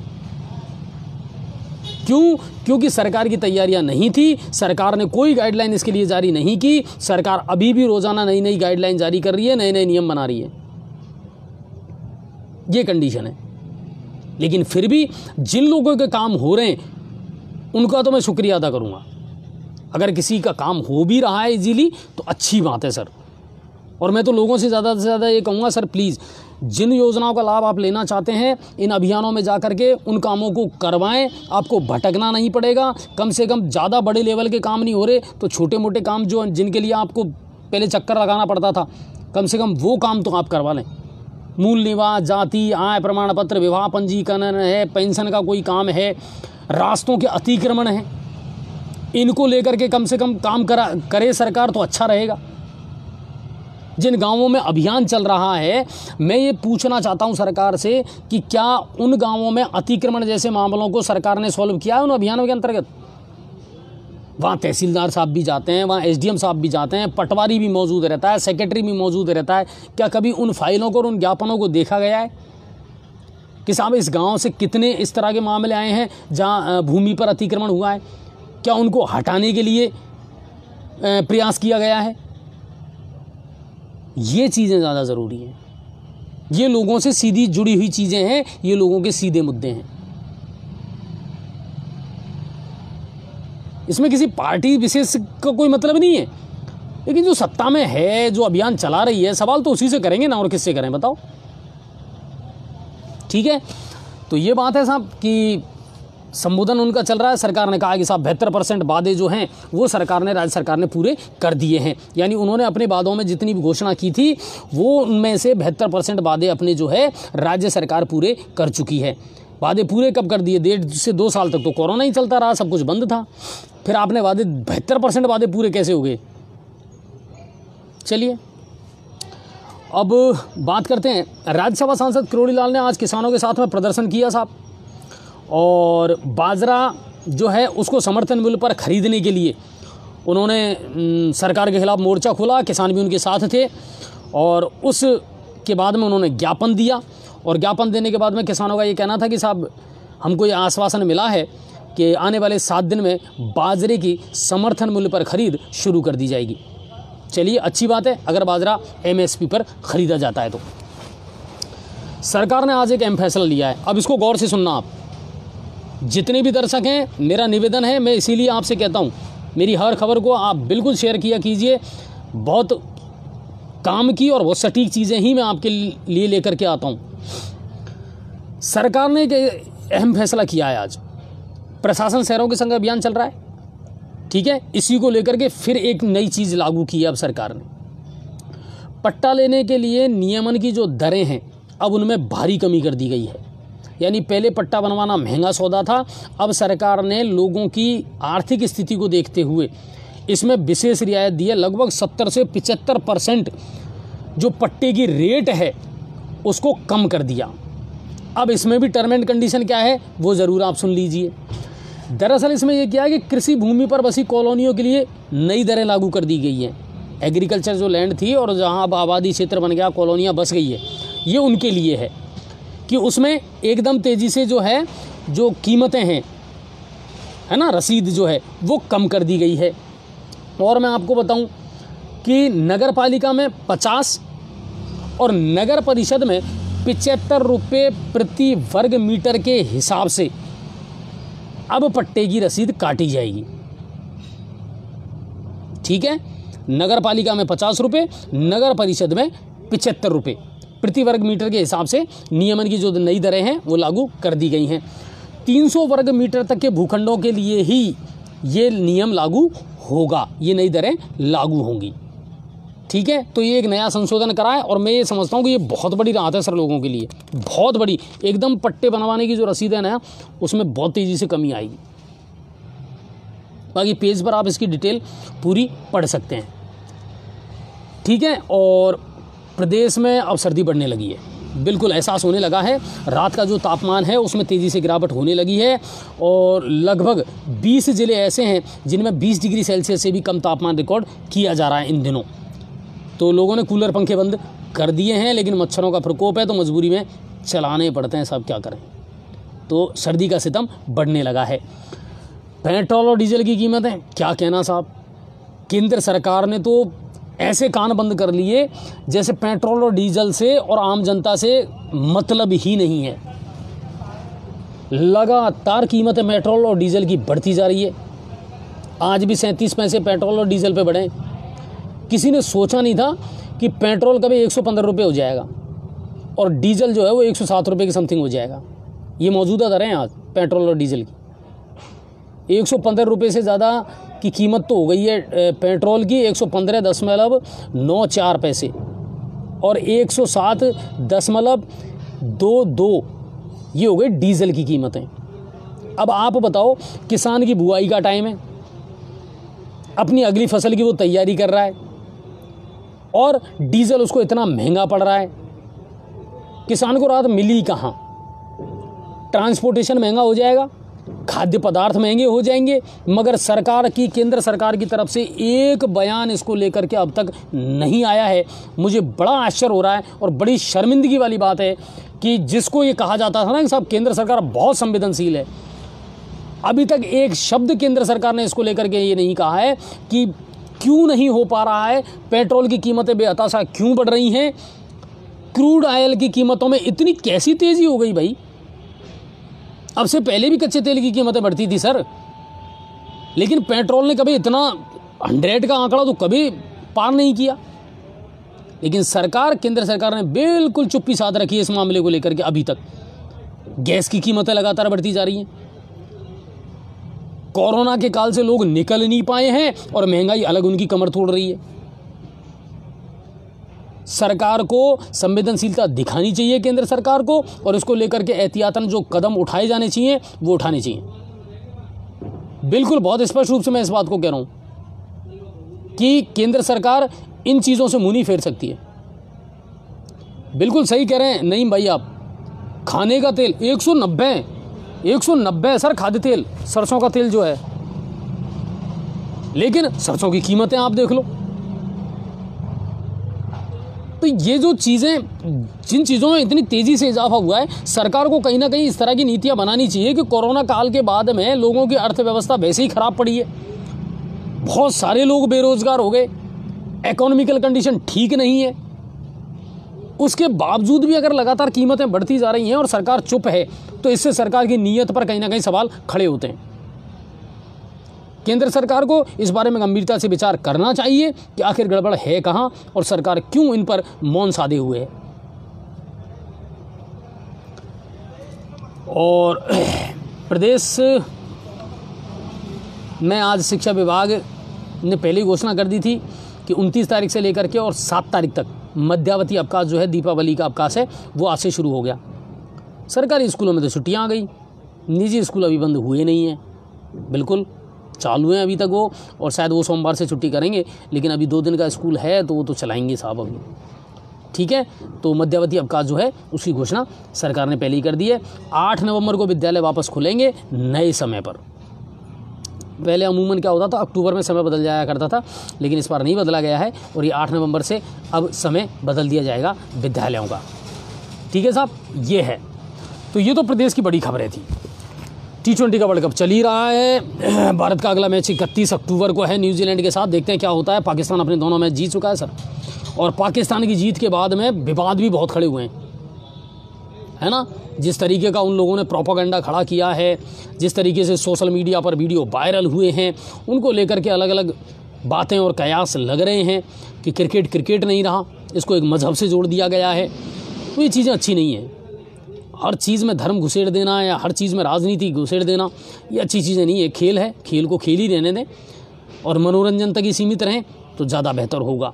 क्यों? क्योंकि सरकार की तैयारियां नहीं थी, सरकार ने कोई गाइडलाइन इसके लिए जारी नहीं की। सरकार अभी भी रोजाना नई नई गाइडलाइन जारी कर रही है, नए नए नियम बना रही है। ये कंडीशन है। लेकिन फिर भी जिन लोगों के काम हो रहे हैं उनका तो मैं शुक्रिया अदा करूंगा। अगर किसी का काम हो भी रहा है इजीली तो अच्छी बात है सर। और मैं तो लोगों से ज़्यादा ये कहूँगा सर, प्लीज़ जिन योजनाओं का लाभ आप लेना चाहते हैं इन अभियानों में जा करके उन कामों को करवाएं। आपको भटकना नहीं पड़ेगा। कम से कम ज़्यादा बड़े लेवल के काम नहीं हो रहे तो छोटे मोटे काम जो जिनके लिए आपको पहले चक्कर लगाना पड़ता था, कम से कम वो काम तो आप करवा लें। मूल निवास, जाति, आय प्रमाण पत्र, विवाह पंजीकरण है, पेंशन का कोई काम है, रास्तों के अतिक्रमण है, इनको लेकर के कम से कम काम करे सरकार तो अच्छा रहेगा। जिन गांवों में अभियान चल रहा है, मैं ये पूछना चाहता हूं सरकार से कि क्या उन गांवों में अतिक्रमण जैसे मामलों को सरकार ने सॉल्व किया है उन अभियानों के अंतर्गत? वहाँ तहसीलदार साहब भी जाते हैं, वहाँ एसडीएम साहब भी जाते हैं, पटवारी भी मौजूद रहता है, सेक्रेटरी भी मौजूद रहता है। क्या कभी उन फाइलों को और उन ज्ञापनों को देखा गया है कि साहब इस गाँव से कितने इस तरह के मामले आए हैं जहाँ भूमि पर अतिक्रमण हुआ है? क्या उनको हटाने के लिए प्रयास किया गया है? ये चीज़ें ज़्यादा ज़रूरी हैं। ये लोगों से सीधी जुड़ी हुई चीज़ें हैं, ये लोगों के सीधे मुद्दे हैं। इसमें किसी पार्टी विशेष का कोई मतलब नहीं है। लेकिन जो सत्ता में है, जो अभियान चला रही है, सवाल तो उसी से करेंगे ना, और किससे करें बताओ? ठीक है, तो ये बात है साहब कि संबोधन उनका चल रहा है। सरकार ने कहा कि साहब 72% वादे जो हैं वो सरकार ने, राज्य सरकार ने पूरे कर दिए हैं। यानी उन्होंने अपने वादों में जितनी भी घोषणा की थी वो उनमें से 72% वादे अपने जो है राज्य सरकार पूरे कर चुकी है। वादे पूरे कब कर दिए? 1.5 से 2 साल तक तो कोरोना ही चलता रहा, सब कुछ बंद था। फिर आपने वादे 72% वादे पूरे कैसे हो गए? चलिए अब बात करते हैं। राज्यसभा सांसद किरोड़ी लाल ने आज किसानों के साथ में प्रदर्शन किया साहब, और बाजरा जो है उसको समर्थन मूल्य पर खरीदने के लिए उन्होंने सरकार के खिलाफ मोर्चा खोला। किसान भी उनके साथ थे और उसके बाद में उन्होंने ज्ञापन दिया, और ज्ञापन देने के बाद में किसानों का ये कहना था कि साहब हमको ये आश्वासन मिला है कि आने वाले 7 दिन में बाजरे की समर्थन मूल्य पर खरीद शुरू कर दी जाएगी। चलिए अच्छी बात है अगर बाजरा MSP पर खरीदा जाता है तो। सरकार ने आज एक अहम फैसला लिया है। अब इसको गौर से सुनना आप, जितने भी दर्शक हैं, मेरा निवेदन है, मैं इसीलिए आपसे कहता हूं मेरी हर खबर को आप बिल्कुल शेयर किया कीजिए। बहुत काम की और बहुत सटीक चीज़ें ही मैं आपके लिए लेकर के आता हूं। सरकार ने एक अहम फैसला किया है आज। प्रशासन शहरों के संग अभियान चल रहा है, ठीक है, इसी को लेकर के फिर एक नई चीज़ लागू की है अब सरकार ने। पट्टा लेने के लिए नियमन की जो दरें हैं अब उनमें भारी कमी कर दी गई है। यानी पहले पट्टा बनवाना महंगा सौदा था, अब सरकार ने लोगों की आर्थिक स्थिति को देखते हुए इसमें विशेष रियायत दी है। लगभग 70 से 75% जो पट्टे की रेट है उसको कम कर दिया। अब इसमें भी टर्म एंड कंडीशन क्या है वो ज़रूर आप सुन लीजिए। दरअसल इसमें यह किया है कि कृषि भूमि पर बसी कॉलोनियों के लिए नई दरें लागू कर दी गई हैं। एग्रीकल्चर जो लैंड थी और जहां अब आबादी क्षेत्र बन गया, कॉलोनियाँ बस गई है, ये उनके लिए है कि उसमें एकदम तेज़ी से जो है जो कीमतें हैं, है ना, रसीद जो है वो कम कर दी गई है। और मैं आपको बताऊं कि नगर पालिका में 50 और नगर परिषद में 75 रुपये प्रति वर्ग मीटर के हिसाब से अब पट्टे की रसीद काटी जाएगी। ठीक है, नगर पालिका में 50 रुपये, नगर परिषद में 75 रुपये प्रति वर्ग मीटर के हिसाब से नियमन की जो नई दरें हैं वो लागू कर दी गई हैं। 300 वर्ग मीटर तक के भूखंडों के लिए ही ये नियम लागू होगा, ये नई दरें लागू होंगी। ठीक है, तो ये एक नया संशोधन करा है और मैं ये समझता हूँ कि ये बहुत बड़ी राहत है सर लोगों के लिए, बहुत बड़ी। एकदम पट्टे बनवाने की जो रसीद है ना उसमें बहुत तेज़ी से कमी आएगी। बाकी पेज पर आप इसकी डिटेल पूरी पढ़ सकते हैं। ठीक है, और प्रदेश में अब सर्दी बढ़ने लगी है। बिल्कुल एहसास होने लगा है। रात का जो तापमान है उसमें तेज़ी से गिरावट होने लगी है और लगभग 20 ज़िले ऐसे हैं जिनमें 20 डिग्री सेल्सियस से भी कम तापमान रिकॉर्ड किया जा रहा है इन दिनों। तो लोगों ने कूलर पंखे बंद कर दिए हैं, लेकिन मच्छरों का प्रकोप है तो मजबूरी में चलाने पड़ते हैं, सब क्या करें। तो सर्दी का सितम बढ़ने लगा है। पेट्रोल और डीजल की कीमतें क्या कहना साहब, केंद्र सरकार ने तो ऐसे कान बंद कर लिए जैसे पेट्रोल और डीजल से और आम जनता से मतलब ही नहीं है। लगातार कीमतें पेट्रोल और डीजल की बढ़ती जा रही है। आज भी 37 पैसे पेट्रोल और डीजल पे बढ़े। किसी ने सोचा नहीं था कि पेट्रोल कभी 115 रुपये हो जाएगा और डीजल जो है वो 107 रुपये की समथिंग हो जाएगा। ये मौजूदा दरें हैं आज पेट्रोल और डीजल की। 115 रुपये से ज़्यादा की कीमत तो हो गई है पेट्रोल की, 115.94 पैसे और 107.22 ये हो गई डीजल की कीमतें। अब आप बताओ, किसान की बुआई का टाइम है, अपनी अगली फसल की वो तैयारी कर रहा है और डीजल उसको इतना महंगा पड़ रहा है। किसान को राहत मिली कहाँ? ट्रांसपोर्टेशन महंगा हो जाएगा, खाद्य पदार्थ महंगे हो जाएंगे, मगर सरकार की, केंद्र सरकार की तरफ से एक बयान इसको लेकर के अब तक नहीं आया है। मुझे बड़ा आश्चर्य हो रहा है और बड़ी शर्मिंदगी वाली बात है कि जिसको ये कहा जाता था ना कि साहब केंद्र सरकार बहुत संवेदनशील है, अभी तक एक शब्द केंद्र सरकार ने इसको लेकर के ये नहीं कहा है कि क्यों नहीं हो पा रहा है, पेट्रोल की कीमतें बेहताशा क्यों बढ़ रही हैं, क्रूड ऑयल की कीमतों में इतनी कैसी तेज़ी हो गई भाई। अब से पहले भी कच्चे तेल की कीमतें बढ़ती थी सर, लेकिन पेट्रोल ने कभी इतना 100 का आंकड़ा तो कभी पार नहीं किया। लेकिन सरकार, केंद्र सरकार ने बिल्कुल चुप्पी साध रखी है इस मामले को लेकर के। अभी तक गैस की कीमतें लगातार बढ़ती जा रही हैं। कोरोना के काल से लोग निकल नहीं पाए हैं और महंगाई अलग उनकी कमर तोड़ रही है। सरकार को संवेदनशीलता दिखानी चाहिए केंद्र सरकार को, और इसको लेकर के एहतियातन जो कदम उठाए जाने चाहिए वो उठाने चाहिए। बिल्कुल बहुत स्पष्ट रूप से मैं इस बात को कह रहा हूं कि केंद्र सरकार इन चीज़ों से मुंह नहीं फेर सकती है। बिल्कुल सही कह रहे हैं नहीं भाई आप, खाने का तेल 190 सर, खाद्य तेल, सरसों का तेल जो है, लेकिन सरसों की कीमतें आप देख लो। तो ये जो चीज़ें, जिन चीज़ों में इतनी तेज़ी से इजाफा हुआ है, सरकार को कहीं ना कहीं इस तरह की नीतियां बनानी चाहिए कि कोरोना काल के बाद में लोगों की अर्थव्यवस्था वैसे ही खराब पड़ी है, बहुत सारे लोग बेरोजगार हो गए, इकोनॉमिकल कंडीशन ठीक नहीं है, उसके बावजूद भी अगर लगातार कीमतें बढ़ती जा रही हैं और सरकार चुप है, तो इससे सरकार की नीयत पर कहीं ना कहीं सवाल खड़े होते हैं। केंद्र सरकार को इस बारे में गंभीरता से विचार करना चाहिए कि आखिर गड़बड़ है कहाँ और सरकार क्यों इन पर मौन साधे हुए है। और प्रदेश में आज शिक्षा विभाग ने पहले ही घोषणा कर दी थी कि 29 तारीख से लेकर के और 7 तारीख तक मध्यावधि अवकाश जो है, दीपावली का अवकाश है, वो आज से शुरू हो गया। सरकारी स्कूलों में तो छुट्टियां आ गई, निजी स्कूल अभी बंद हुए नहीं हैं, बिल्कुल चालू हैं अभी तक वो, और शायद वो सोमवार से छुट्टी करेंगे, लेकिन अभी 2 दिन का स्कूल है तो वो तो चलाएंगे साहब अभी, ठीक है। तो मध्यावधि अवकाश जो है उसकी घोषणा सरकार ने पहले ही कर दी है। 8 नवंबर को विद्यालय वापस खुलेंगे नए समय पर। पहले अमूमन क्या होता था, अक्टूबर में समय बदल जाया करता था, लेकिन इस बार नहीं बदला गया है और ये 8 नवंबर से अब समय बदल दिया जाएगा विद्यालयों का, ठीक है साहब। ये है, तो ये तो प्रदेश की बड़ी खबरें थी। T20 का वर्ल्ड कप चल ही रहा है। भारत का अगला मैच 31 अक्टूबर को है न्यूजीलैंड के साथ, देखते हैं क्या होता है। पाकिस्तान अपने दोनों मैच जीत चुका है सर, और पाकिस्तान की जीत के बाद में विवाद भी बहुत खड़े हुए हैं, है ना। जिस तरीके का उन लोगों ने प्रोपेगेंडा खड़ा किया है, जिस तरीके से सोशल मीडिया पर वीडियो वायरल हुए हैं, उनको लेकर के अलग अलग बातें और कयास लग रहे हैं कि क्रिकेट नहीं रहा, इसको एक मजहब से जोड़ दिया गया है। तो ये चीज़ें अच्छी नहीं हैं। हर चीज़ में धर्म घुसेड़ देना या हर चीज़ में राजनीति घुसेड़ देना, ये अच्छी चीज़ें नहीं है। खेल है, खेल को खेल ही रहने दें और मनोरंजन तक ही सीमित रहें तो ज़्यादा बेहतर होगा।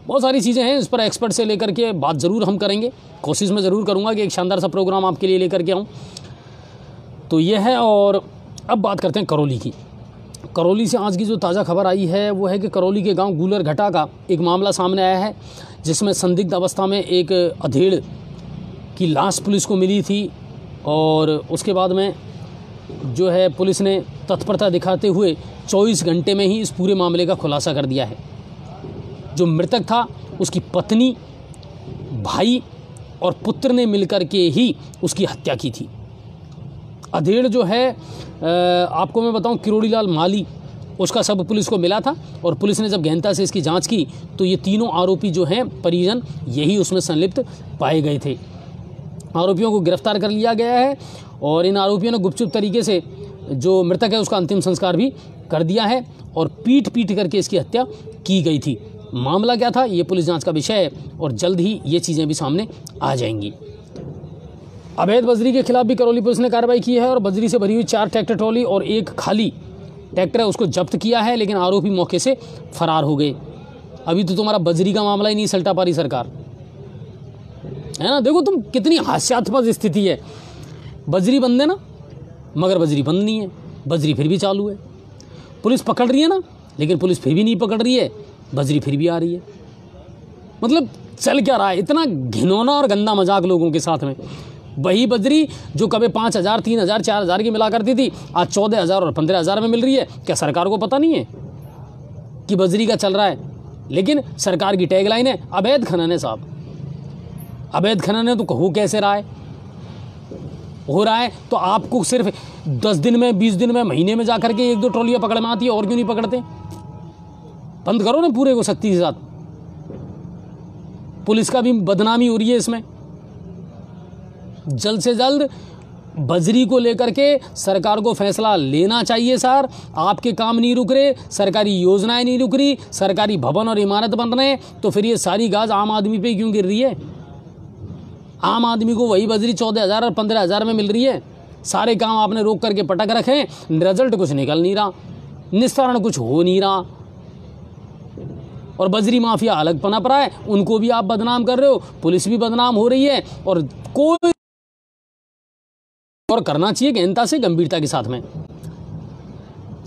बहुत सारी चीज़ें हैं, इस पर एक्सपर्ट से लेकर के बात ज़रूर हम करेंगे। कोशिश मैं ज़रूर करूँगा कि एक शानदार सा प्रोग्राम आपके लिए लेकर के आऊँ। तो ये है। और अब बात करते हैं करौली की। करौली से आज की जो ताज़ा खबर आई है वो है कि करौली के गांव गूलरघटा का एक मामला सामने आया है, जिसमें संदिग्ध अवस्था में एक अधेड़ की लाश पुलिस को मिली थी और उसके बाद में जो है पुलिस ने तत्परता दिखाते हुए 24 घंटे में ही इस पूरे मामले का खुलासा कर दिया है। जो मृतक था उसकी पत्नी, भाई और पुत्र ने मिलकर के ही उसकी हत्या की थी। अधेड़ जो है आपको मैं बताऊं, किरोड़ीलाल माली, उसका शव पुलिस को मिला था और पुलिस ने जब गहनता से इसकी जांच की तो ये तीनों आरोपी जो हैं परिजन यही उसमें संलिप्त पाए गए थे। आरोपियों को गिरफ्तार कर लिया गया है और इन आरोपियों ने गुपचुप तरीके से जो मृतक है उसका अंतिम संस्कार भी कर दिया है और पीट करके इसकी हत्या की गई थी। मामला क्या था ये पुलिस जांच का विषय है और जल्द ही ये चीज़ें भी सामने आ जाएंगी। अवैध बजरी के खिलाफ भी करौली पुलिस ने कार्रवाई की है और बजरी से भरी हुई 4 ट्रैक्टर ट्रॉली और एक खाली ट्रैक्टर है उसको जब्त किया है, लेकिन आरोपी मौके से फरार हो गए। अभी तो तुम्हारा बजरी का मामला ही नहीं सलटा पा रही सरकार, है ना। देखो तुम कितनी हास्यास्पद स्थिति है। बजरी बंद है ना, मगर बजरी बंद नहीं है, बजरी फिर भी चालू है। पुलिस पकड़ रही है ना, लेकिन पुलिस फिर भी नहीं पकड़ रही है, बजरी फिर भी आ रही है। मतलब चल क्या रहा है? इतना घिनौना और गंदा मजाक लोगों के साथ में। वही बजरी जो कभी 5,000, 3,000, 4,000 की मिला करती थी आज 14,000 और 15,000 में मिल रही है। क्या सरकार को पता नहीं है कि बजरी का चल रहा है? लेकिन सरकार की टैगलाइन है अवैध खनन है साहब। अवैध खनन है तो कहू कैसे रहा है? हो रहा है तो आपको सिर्फ 10 दिन में, 20 दिन में, महीने में जाकर के 1-2 ट्रॉलियां पकड़ में आती है, और क्यों नहीं पकड़ते? बंद करो ना पूरे को सख्ती के साथ। पुलिस का भी बदनामी हो रही है इसमें। जल्द से जल्द बजरी को लेकर के सरकार को फैसला लेना चाहिए सर। आपके काम नहीं रुक रहे, सरकारी योजनाएं नहीं रुक रही, सरकारी भवन और इमारत बन रहे हैं, तो फिर ये सारी गाज आम आदमी पे क्यों गिर रही है? आम आदमी को वही बजरी 14,000 और 15,000 में मिल रही है। सारे काम आपने रोक करके पटक रखे हैं, रिजल्ट कुछ निकल नहीं रहा, निस्तारण कुछ हो नहीं रहा और बजरी माफिया अलग पनप रहा है, उनको भी आप बदनाम कर रहे हो, पुलिस भी बदनाम हो रही है और कोई और करना चाहिए गहनता से, गंभीरता के साथ में।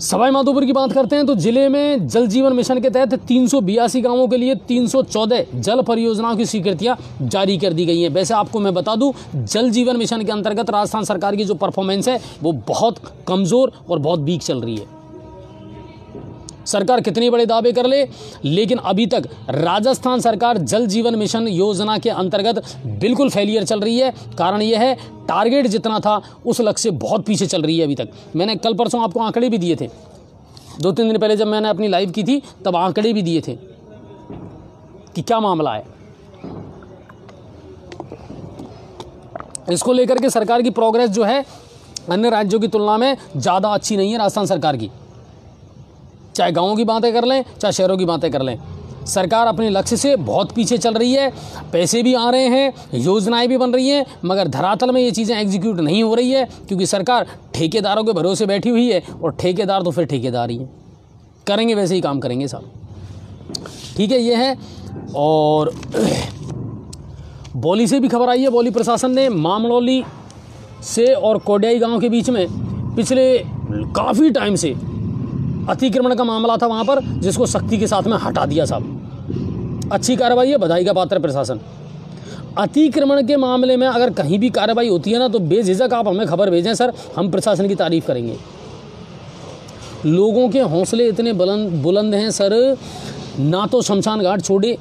सवाई माधोपुर की बात करते हैं तो जिले में जल जीवन मिशन के तहत 382 गांवों के लिए 314 जल परियोजनाओं की स्वीकृतियां जारी कर दी गई हैं। वैसे आपको मैं बता दूं, जल जीवन मिशन के अंतर्गत राजस्थान सरकार की जो परफॉर्मेंस है वो बहुत कमजोर और बहुत वीक चल रही है। सरकार कितने बड़े दावे कर ले, लेकिन अभी तक राजस्थान सरकार जल जीवन मिशन योजना के अंतर्गत बिल्कुल फेलियर चल रही है। कारण यह है टारगेट जितना था उस लक्ष्य से बहुत पीछे चल रही है अभी तक। मैंने कल परसों आपको आंकड़े भी दिए थे, 2-3 दिन पहले जब मैंने अपनी लाइव की थी तब आंकड़े भी दिए थे कि क्या मामला है। इसको लेकर के सरकार की प्रोग्रेस जो है अन्य राज्यों की तुलना में ज़्यादा अच्छी नहीं है राजस्थान सरकार की। चाहे गांवों की बातें कर लें, चाहे शहरों की बातें कर लें, सरकार अपने लक्ष्य से बहुत पीछे चल रही है। पैसे भी आ रहे हैं, योजनाएं भी बन रही हैं, मगर धरातल में ये चीज़ें एग्जीक्यूट नहीं हो रही है क्योंकि सरकार ठेकेदारों के भरोसे बैठी हुई है और ठेकेदार तो फिर ठेकेदार ही हैं, करेंगे वैसे ही काम करेंगे साहब। ठीक है, ये है। और बौली से भी खबर आई है। बौली प्रशासन ने मामलोली से और कोडियाई गाँव के बीच में पिछले काफ़ी टाइम से अतिक्रमण का मामला था वहाँ पर, जिसको सख्ती के साथ में हटा दिया साहब। अच्छी कार्रवाई है, बधाई का पात्र प्रशासन। अतिक्रमण के मामले में अगर कहीं भी कार्रवाई होती है ना तो बेझिझक आप हमें खबर भेजें सर, हम प्रशासन की तारीफ करेंगे। लोगों के हौसले इतने बुलंद हैं सर, ना तो शमशान घाट छोड़े,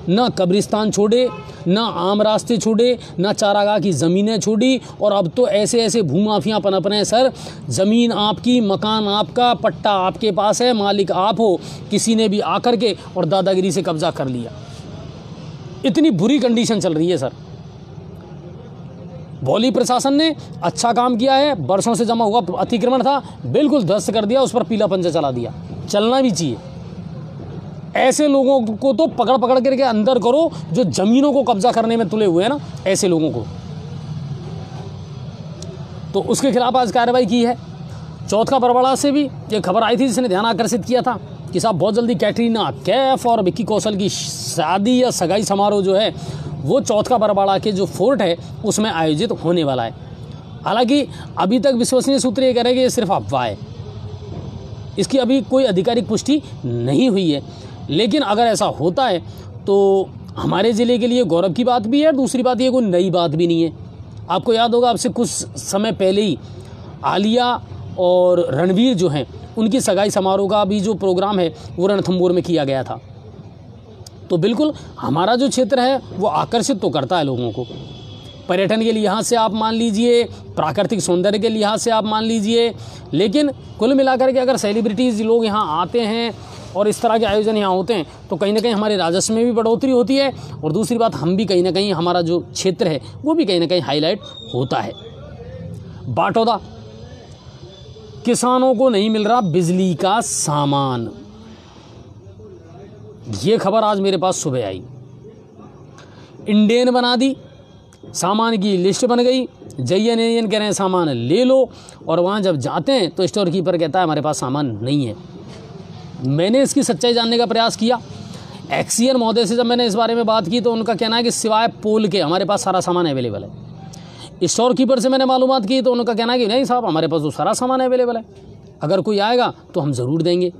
ना कब्रिस्तान छोड़े, ना आम रास्ते छोड़े, ना चारागाह की ज़मीनें छोड़ी, और अब तो ऐसे ऐसे भूमाफिया पनप रहे हैं सर। ज़मीन आपकी, मकान आपका, पट्टा आपके पास है, मालिक आप हो, किसी ने भी आकर के और दादागिरी से कब्जा कर लिया। इतनी बुरी कंडीशन चल रही है सर। बौली प्रशासन ने अच्छा काम किया है, बरसों से जमा हुआ अतिक्रमण था बिल्कुल ध्वस्त कर दिया, उस पर पीला पंजा चला दिया। चलना भी चाहिए। ऐसे लोगों को तो पकड़ पकड़ करके अंदर करो जो जमीनों को कब्जा करने में तुले हुए हैं ना, ऐसे लोगों को। तो उसके खिलाफ आज कार्रवाई की है। चौथा बरवाड़ा से भी ये खबर आई थी जिसने ध्यान आकर्षित किया था कि साहब बहुत जल्दी कैटरीना कैफ और विक्की कौशल की शादी या सगाई समारोह जो है वो चौथा बरवाड़ा के जो फोर्ट है उसमें आयोजित होने वाला है। हालांकि अभी तक विश्वसनीय सूत्र ये कह रहे हैं कि ये सिर्फ अफवाह है, इसकी अभी कोई आधिकारिक पुष्टि नहीं हुई है। लेकिन अगर ऐसा होता है तो हमारे ज़िले के लिए गौरव की बात भी है, दूसरी बात ये कोई नई बात भी नहीं है। आपको याद होगा, आपसे कुछ समय पहले ही आलिया और रणवीर जो हैं उनकी सगाई समारोह का भी जो प्रोग्राम है वो रणथंभौर में किया गया था। तो बिल्कुल हमारा जो क्षेत्र है वो आकर्षित तो करता है लोगों को, पर्यटन के लिहाज से आप मान लीजिए, प्राकृतिक सौंदर्य के लिहाज से आप मान लीजिए, लेकिन कुल मिलाकर के अगर सेलिब्रिटीज़ लोग यहाँ आते हैं और इस तरह के आयोजन यहाँ होते हैं तो कहीं ना कहीं हमारे राजस्व में भी बढ़ोतरी होती है, और दूसरी बात हम भी कहीं ना कहीं, हमारा जो क्षेत्र है वो भी कहीं ना कहीं हाईलाइट होता है। बाटौदा, किसानों को नहीं मिल रहा बिजली का सामान, ये खबर आज मेरे पास सुबह आई। इंडेन बना दी, सामान की लिस्ट बन गई, जयन कह रहे हैं सामान ले लो, और वहाँ जब जाते हैं तो स्टोर कीपर कहता है हमारे पास सामान नहीं है। मैंने इसकी सच्चाई जानने का प्रयास किया। एक्सीएन महोदय से जब मैंने इस बारे में बात की तो उनका कहना है कि सिवाय पोल के हमारे पास सारा सामान अवेलेबल है। स्टोर कीपर से मैंने मालूमात की तो उनका कहना है कि नहीं साहब, हमारे पास तो सारा सामान अवेलेबल है, अगर कोई आएगा तो हम ज़रूर देंगे।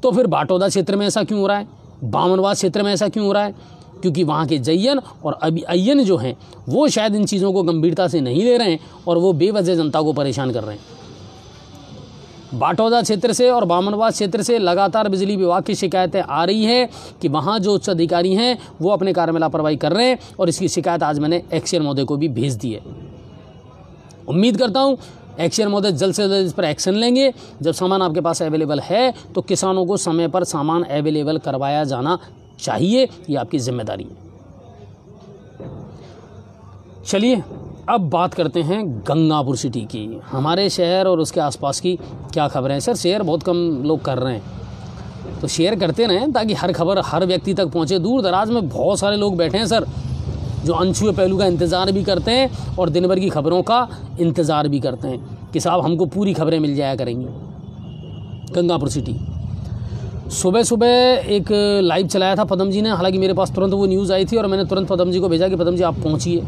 तो फिर बाटौदा क्षेत्र में ऐसा क्यों हो रहा है, बामनवास क्षेत्र में ऐसा क्यों हो रहा है? क्योंकि वहाँ के जयन और अय्यन जो हैं वो शायद इन चीज़ों को गंभीरता से नहीं ले रहे हैं और वो बेवजह जनता को परेशान कर रहे हैं। बाटौदा क्षेत्र से और बामनवास क्षेत्र से लगातार बिजली विभाग की शिकायतें आ रही हैं कि वहाँ जो उच्च अधिकारी हैं वो अपने कार्य में लापरवाही कर रहे हैं, और इसकी शिकायत आज मैंने एक्सीएन महोदय को भी भेज दी है। उम्मीद करता हूँ एक्सीएन महोदय जल्द से जल्द इस पर एक्शन लेंगे। जब सामान आपके पास अवेलेबल है तो किसानों को समय पर सामान अवेलेबल करवाया जाना चाहिए, ये आपकी जिम्मेदारी है। चलिए अब बात करते हैं गंगापुर सिटी की, हमारे शहर और उसके आसपास की क्या खबरें हैं। सर शेयर बहुत कम लोग कर रहे हैं, तो शेयर करते रहें ताकि हर खबर हर व्यक्ति तक पहुंचे। दूर दराज में बहुत सारे लोग बैठे हैं सर, जो अनछुए पहलू का इंतज़ार भी करते हैं और दिन भर की खबरों का इंतज़ार भी करते हैं कि साहब हमको पूरी खबरें मिल जाया करेंगी। गंगापुर सिटी, सुबह सुबह एक लाइव चलाया था पदम जी ने, हालांकि मेरे पास तुरंत वो न्यूज़ आई थी और मैंने तुरंत पदम जी को भेजा कि पदम जी आप पहुंचिए।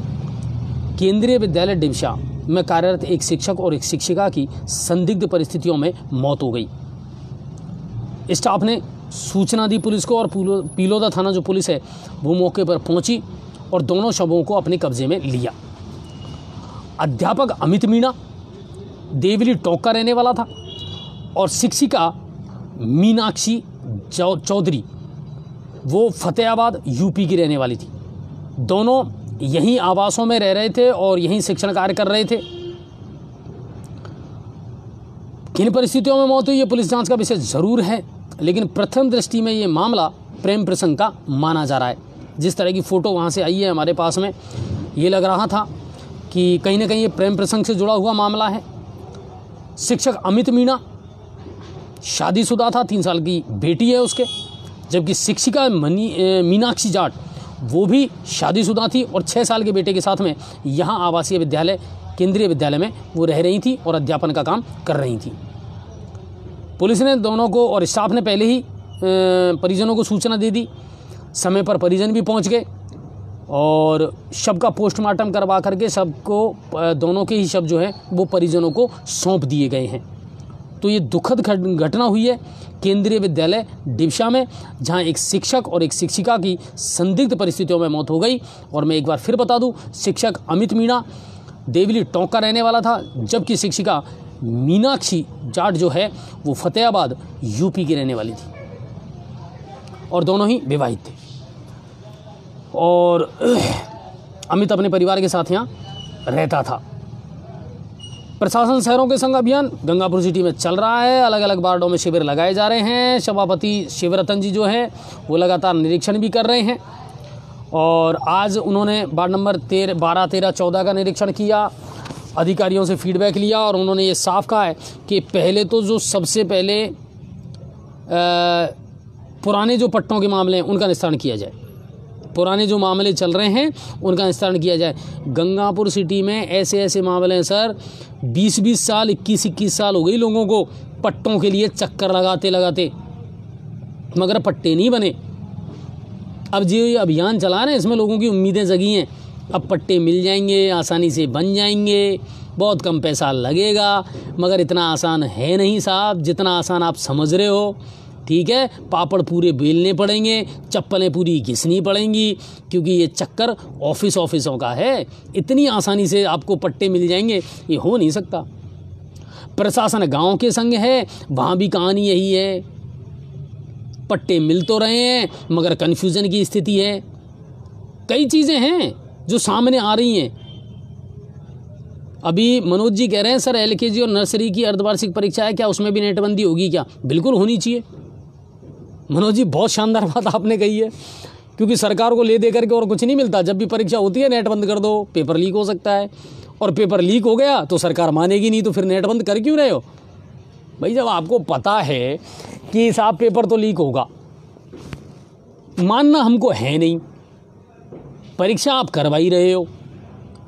केंद्रीय विद्यालय डिमशा में कार्यरत एक शिक्षक और एक शिक्षिका की संदिग्ध परिस्थितियों में मौत हो गई। स्टाफ ने सूचना दी पुलिस को और पीलोदा थाना जो पुलिस है वो मौके पर पहुंची और दोनों शवों को अपने कब्जे में लिया। अध्यापक अमित मीणा देवली टोंक का रहने वाला था और शिक्षिका मीनाक्षी चौधरी वो फतेहाबाद यूपी की रहने वाली थी। दोनों यहीं आवासों में रह रहे थे और यहीं शिक्षण कार्य कर रहे थे। किन परिस्थितियों में मौत हुई ये पुलिस जांच का विषय जरूर है, लेकिन प्रथम दृष्टि में ये मामला प्रेम प्रसंग का माना जा रहा है। जिस तरह की फ़ोटो वहाँ से आई है हमारे पास में, ये लग रहा था कि कहीं ना कहीं ये प्रेम प्रसंग से जुड़ा हुआ मामला है। शिक्षक अमित मीणा शादीशुदा था, 3 साल की बेटी है उसके, जबकि शिक्षिका मीनाक्षी जाट वो भी शादीशुदा थी और 6 साल के बेटे के साथ में यहाँ आवासीय विद्यालय केंद्रीय विद्यालय में वो रह रही थी और अध्यापन का काम कर रही थी। पुलिस ने दोनों को और स्टाफ ने पहले ही परिजनों को सूचना दे दी। समय पर परिजन भी पहुंच गए और शव का पोस्टमार्टम करवा करके सबको, दोनों के ही शव जो है वो परिजनों को सौंप दिए गए हैं। तो ये दुखद घटना हुई है केंद्रीय विद्यालय डिमशा में, जहां एक शिक्षक और एक शिक्षिका की संदिग्ध परिस्थितियों में मौत हो गई। और मैं एक बार फिर बता दूं, शिक्षक अमित मीणा देवली टोंक का रहने वाला था, जबकि शिक्षिका मीनाक्षी जाट जो है वो फतेहाबाद यूपी की रहने वाली थी और दोनों ही विवाहित थे। और अमित अपने परिवार के साथ यहाँ रहता था। प्रशासन शहरों के संग अभियान गंगापुर सिटी में चल रहा है। अलग अलग वार्डों में शिविर लगाए जा रहे हैं। सभापति शिवरतन जी जो हैं वो लगातार निरीक्षण भी कर रहे हैं और आज उन्होंने वार्ड नंबर 12, 13, 14 का निरीक्षण किया, अधिकारियों से फीडबैक लिया और उन्होंने ये साफ कहा है कि पहले तो जो सबसे पहले पुराने जो पट्टों के मामले हैं उनका निस्तारण किया जाए। पुराने जो मामले चल रहे हैं उनका निस्तारण किया जाए। गंगापुर सिटी में ऐसे ऐसे मामले हैं सर, 20-20 साल, 21-21 साल हो गई लोगों को पट्टों के लिए चक्कर लगाते लगाते, मगर पट्टे नहीं बने। अब जो ये अभियान चला रहे हैं इसमें लोगों की उम्मीदें जगी हैं, अब पट्टे मिल जाएंगे, आसानी से बन जाएंगे, बहुत कम पैसा लगेगा। मगर इतना आसान है नहीं साहब, जितना आसान आप समझ रहे हो ठीक है, पापड़ पूरे बेलने पड़ेंगे, चप्पलें पूरी घिसनी पड़ेंगी, क्योंकि ये चक्कर ऑफिसों का है। इतनी आसानी से आपको पट्टे मिल जाएंगे, ये हो नहीं सकता। प्रशासन गांव के संग है, वहाँ भी कहानी यही है, पट्टे मिल तो रहे हैं मगर कन्फ्यूज़न की स्थिति है। कई चीज़ें हैं जो सामने आ रही हैं। अभी मनोज जी कह रहे हैं सर LKG और नर्सरी की अर्धवार्षिक परीक्षा है, क्या उसमें भी नेटबंदी होगी क्या? बिल्कुल होनी चाहिए मनोज जी, बहुत शानदार बात आपने कही है, क्योंकि सरकार को ले दे करके और कुछ नहीं मिलता। जब भी परीक्षा होती है नेट बंद कर दो, पेपर लीक हो सकता है, और पेपर लीक हो गया तो सरकार मानेगी नहीं, तो फिर नेट बंद कर क्यों रहे हो भाई? जब आपको पता है कि साहब पेपर तो लीक होगा, मानना हमको है नहीं, परीक्षा आप करवा ही रहे हो,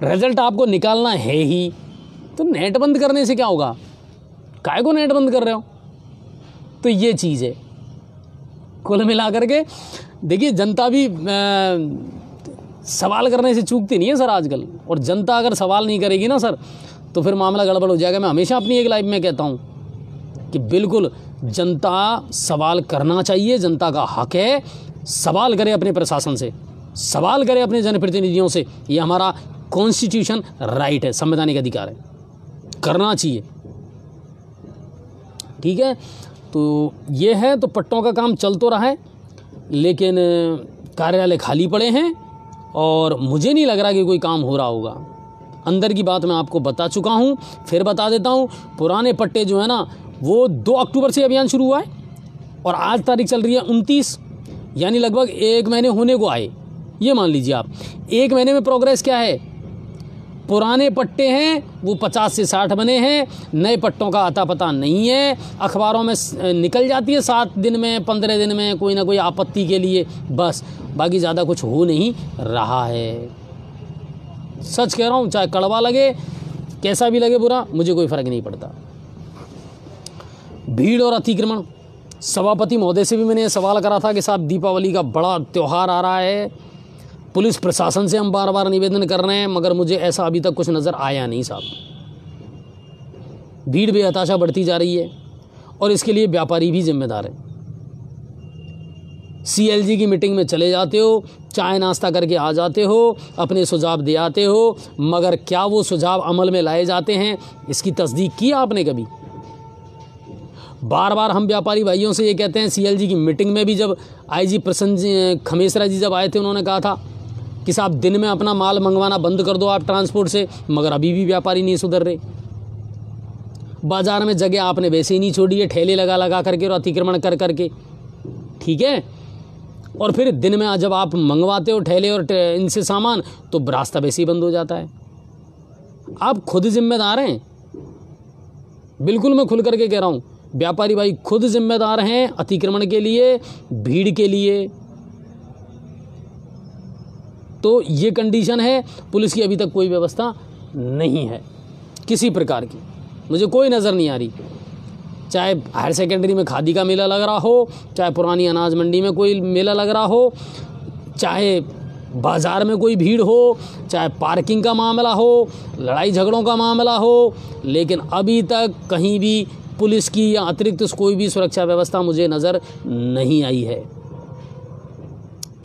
रिजल्ट आपको निकालना है ही, तो नेट बंद करने से क्या होगा? काहे को नेट बंद कर रहे हो? तो ये चीज़ है। कुल मिला करके देखिए, जनता भी सवाल करने से चूकती नहीं है सर आजकल, और जनता अगर सवाल नहीं करेगी ना सर, तो फिर मामला गड़बड़ हो जाएगा। मैं हमेशा अपनी एक लाइफ में कहता हूँ कि बिल्कुल जनता सवाल करना चाहिए, जनता का हक है, सवाल करे अपने प्रशासन से, सवाल करे अपने जनप्रतिनिधियों से, ये हमारा कॉन्स्टिट्यूशन राइट है, संवैधानिक अधिकार है, करना चाहिए। ठीक है, तो ये है। तो पट्टों का काम चल तो रहा है, लेकिन कार्यालय खाली पड़े हैं और मुझे नहीं लग रहा कि कोई काम हो रहा होगा। अंदर की बात मैं आपको बता चुका हूँ, फिर बता देता हूँ। पुराने पट्टे जो है ना, वो 2 अक्टूबर से अभियान शुरू हुआ है और आज तारीख चल रही है 29, यानी लगभग 1 महीने होने को आए। ये मान लीजिए आप, 1 महीने में प्रोग्रेस क्या है? पुराने पट्टे हैं वो 50 से 60 बने हैं, नए पट्टों का अता पता नहीं है। अखबारों में निकल जाती है 7 दिन में, 15 दिन में कोई ना कोई आपत्ति के लिए, बस, बाकी ज़्यादा कुछ हो नहीं रहा है। सच कह रहा हूँ, चाहे कड़वा लगे, कैसा भी लगे बुरा, मुझे कोई फ़र्क नहीं पड़ता। भीड़ और अतिक्रमण, सभापति महोदय से भी मैंने सवाल करा था कि साहब दीपावली का बड़ा त्यौहार आ रहा है, पुलिस प्रशासन से हम बार बार निवेदन कर रहे हैं, मगर मुझे ऐसा अभी तक कुछ नज़र आया नहीं साहब। भीड़ बेहताशा बढ़ती जा रही है और इसके लिए व्यापारी भी जिम्मेदार है। CLG की मीटिंग में चले जाते हो, चाय नाश्ता करके आ जाते हो, अपने सुझाव दे आते हो, मगर क्या वो सुझाव अमल में लाए जाते हैं, इसकी तस्दीक की आपने कभी? बार बार हम व्यापारी भाइयों से ये कहते हैं, CLG की मीटिंग में भी जब IG प्रसन्न खमेसरा जी जब आए थे, उन्होंने कहा था कि साहब दिन में अपना माल मंगवाना बंद कर दो आप ट्रांसपोर्ट से, मगर अभी भी व्यापारी नहीं सुधर रहे। बाजार में जगह आपने वैसे ही नहीं छोड़ी है, ठेले लगा लगा करके और अतिक्रमण कर करके, ठीक है। और फिर दिन में जब आप मंगवाते हो ठेले और इनसे सामान, तो रास्ता वैसे ही बंद हो जाता है। आप खुद जिम्मेदार हैं, बिल्कुल मैं खुल करके कह रहा हूँ, व्यापारी भाई खुद जिम्मेदार हैं अतिक्रमण के लिए, भीड़ के लिए। तो ये कंडीशन है। पुलिस की अभी तक कोई व्यवस्था नहीं है किसी प्रकार की, मुझे कोई नज़र नहीं आ रही। चाहे हायर सेकेंडरी में खादी का मेला लग रहा हो, चाहे पुरानी अनाज मंडी में कोई मेला लग रहा हो, चाहे बाज़ार में कोई भीड़ हो, चाहे पार्किंग का मामला हो, लड़ाई झगड़ों का मामला हो, लेकिन अभी तक कहीं भी पुलिस की या अतिरिक्त कोई भी सुरक्षा व्यवस्था मुझे नज़र नहीं आई है।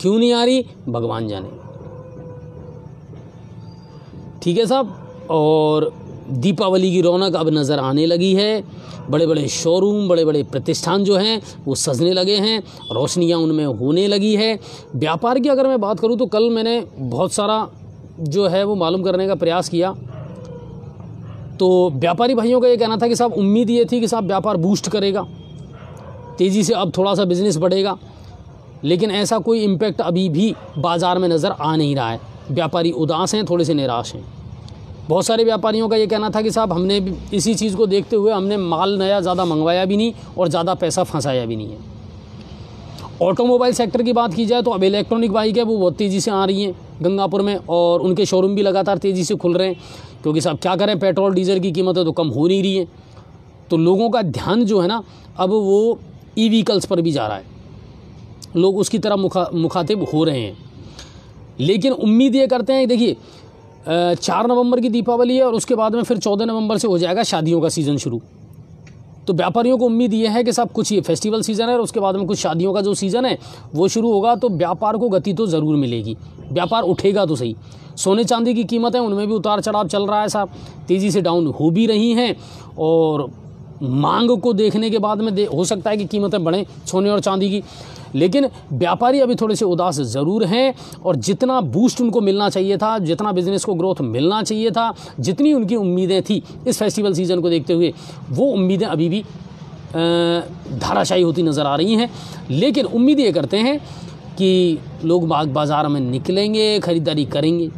क्यों नहीं आ रही भगवान जाने। ठीक है साहब। और दीपावली की रौनक अब नज़र आने लगी है। बड़े बड़े शोरूम, बड़े बड़े प्रतिष्ठान जो हैं वो सजने लगे हैं, रोशनियां उनमें होने लगी है। व्यापार की अगर मैं बात करूं तो कल मैंने बहुत सारा जो है वो मालूम करने का प्रयास किया। तो व्यापारी भाइयों का ये कहना था कि साहब उम्मीद ये थी कि साहब व्यापार बूस्ट करेगा, तेज़ी से अब थोड़ा सा बिजनेस बढ़ेगा, लेकिन ऐसा कोई इम्पैक्ट अभी भी बाज़ार में नज़र आ नहीं रहा है। व्यापारी उदास हैं, थोड़े से निराश हैं। बहुत सारे व्यापारियों का ये कहना था कि साहब हमने इसी चीज़ को देखते हुए हमने माल नया ज़्यादा मंगवाया भी नहीं और ज़्यादा पैसा फंसाया भी नहीं है। ऑटोमोबाइल सेक्टर की बात की जाए तो अब इलेक्ट्रॉनिक बाइक है वो बहुत तेज़ी से आ रही हैं गंगापुर में, और उनके शोरूम भी लगातार तेज़ी से खुल रहे हैं, क्योंकि साहब क्या करें, पेट्रोल डीजल की कीमतें तो कम हो नहीं रही है। तो लोगों का ध्यान जो है ना अब वो ई-व्हीकल्स पर भी जा रहा है, लोग उसकी तरह मुखातिब हो रहे हैं। लेकिन उम्मीद ये करते हैं, देखिए 4 नवंबर की दीपावली है और उसके बाद में फिर 14 नवंबर से हो जाएगा शादियों का सीज़न शुरू। तो व्यापारियों को उम्मीद ये है कि साहब कुछ ये फेस्टिवल सीज़न है और उसके बाद में कुछ शादियों का जो सीज़न है वो शुरू होगा, तो व्यापार को गति तो ज़रूर मिलेगी, व्यापार उठेगा तो सही। सोने चांदी की कीमतें उनमें भी उतार चढ़ाव चल रहा है साहब, तेज़ी से डाउन हो भी रही हैं और मांग को देखने के बाद में हो सकता है कि कीमतें बढ़ें सोने और चांदी की। लेकिन व्यापारी अभी थोड़े से उदास ज़रूर हैं और जितना बूस्ट उनको मिलना चाहिए था, जितना बिज़नेस को ग्रोथ मिलना चाहिए था, जितनी उनकी उम्मीदें थी इस फेस्टिवल सीज़न को देखते हुए, वो उम्मीदें अभी भी धाराशायी होती नज़र आ रही हैं। लेकिन उम्मीद ये करते हैं कि लोग बाज़ार में निकलेंगे, ख़रीदारी करेंगे,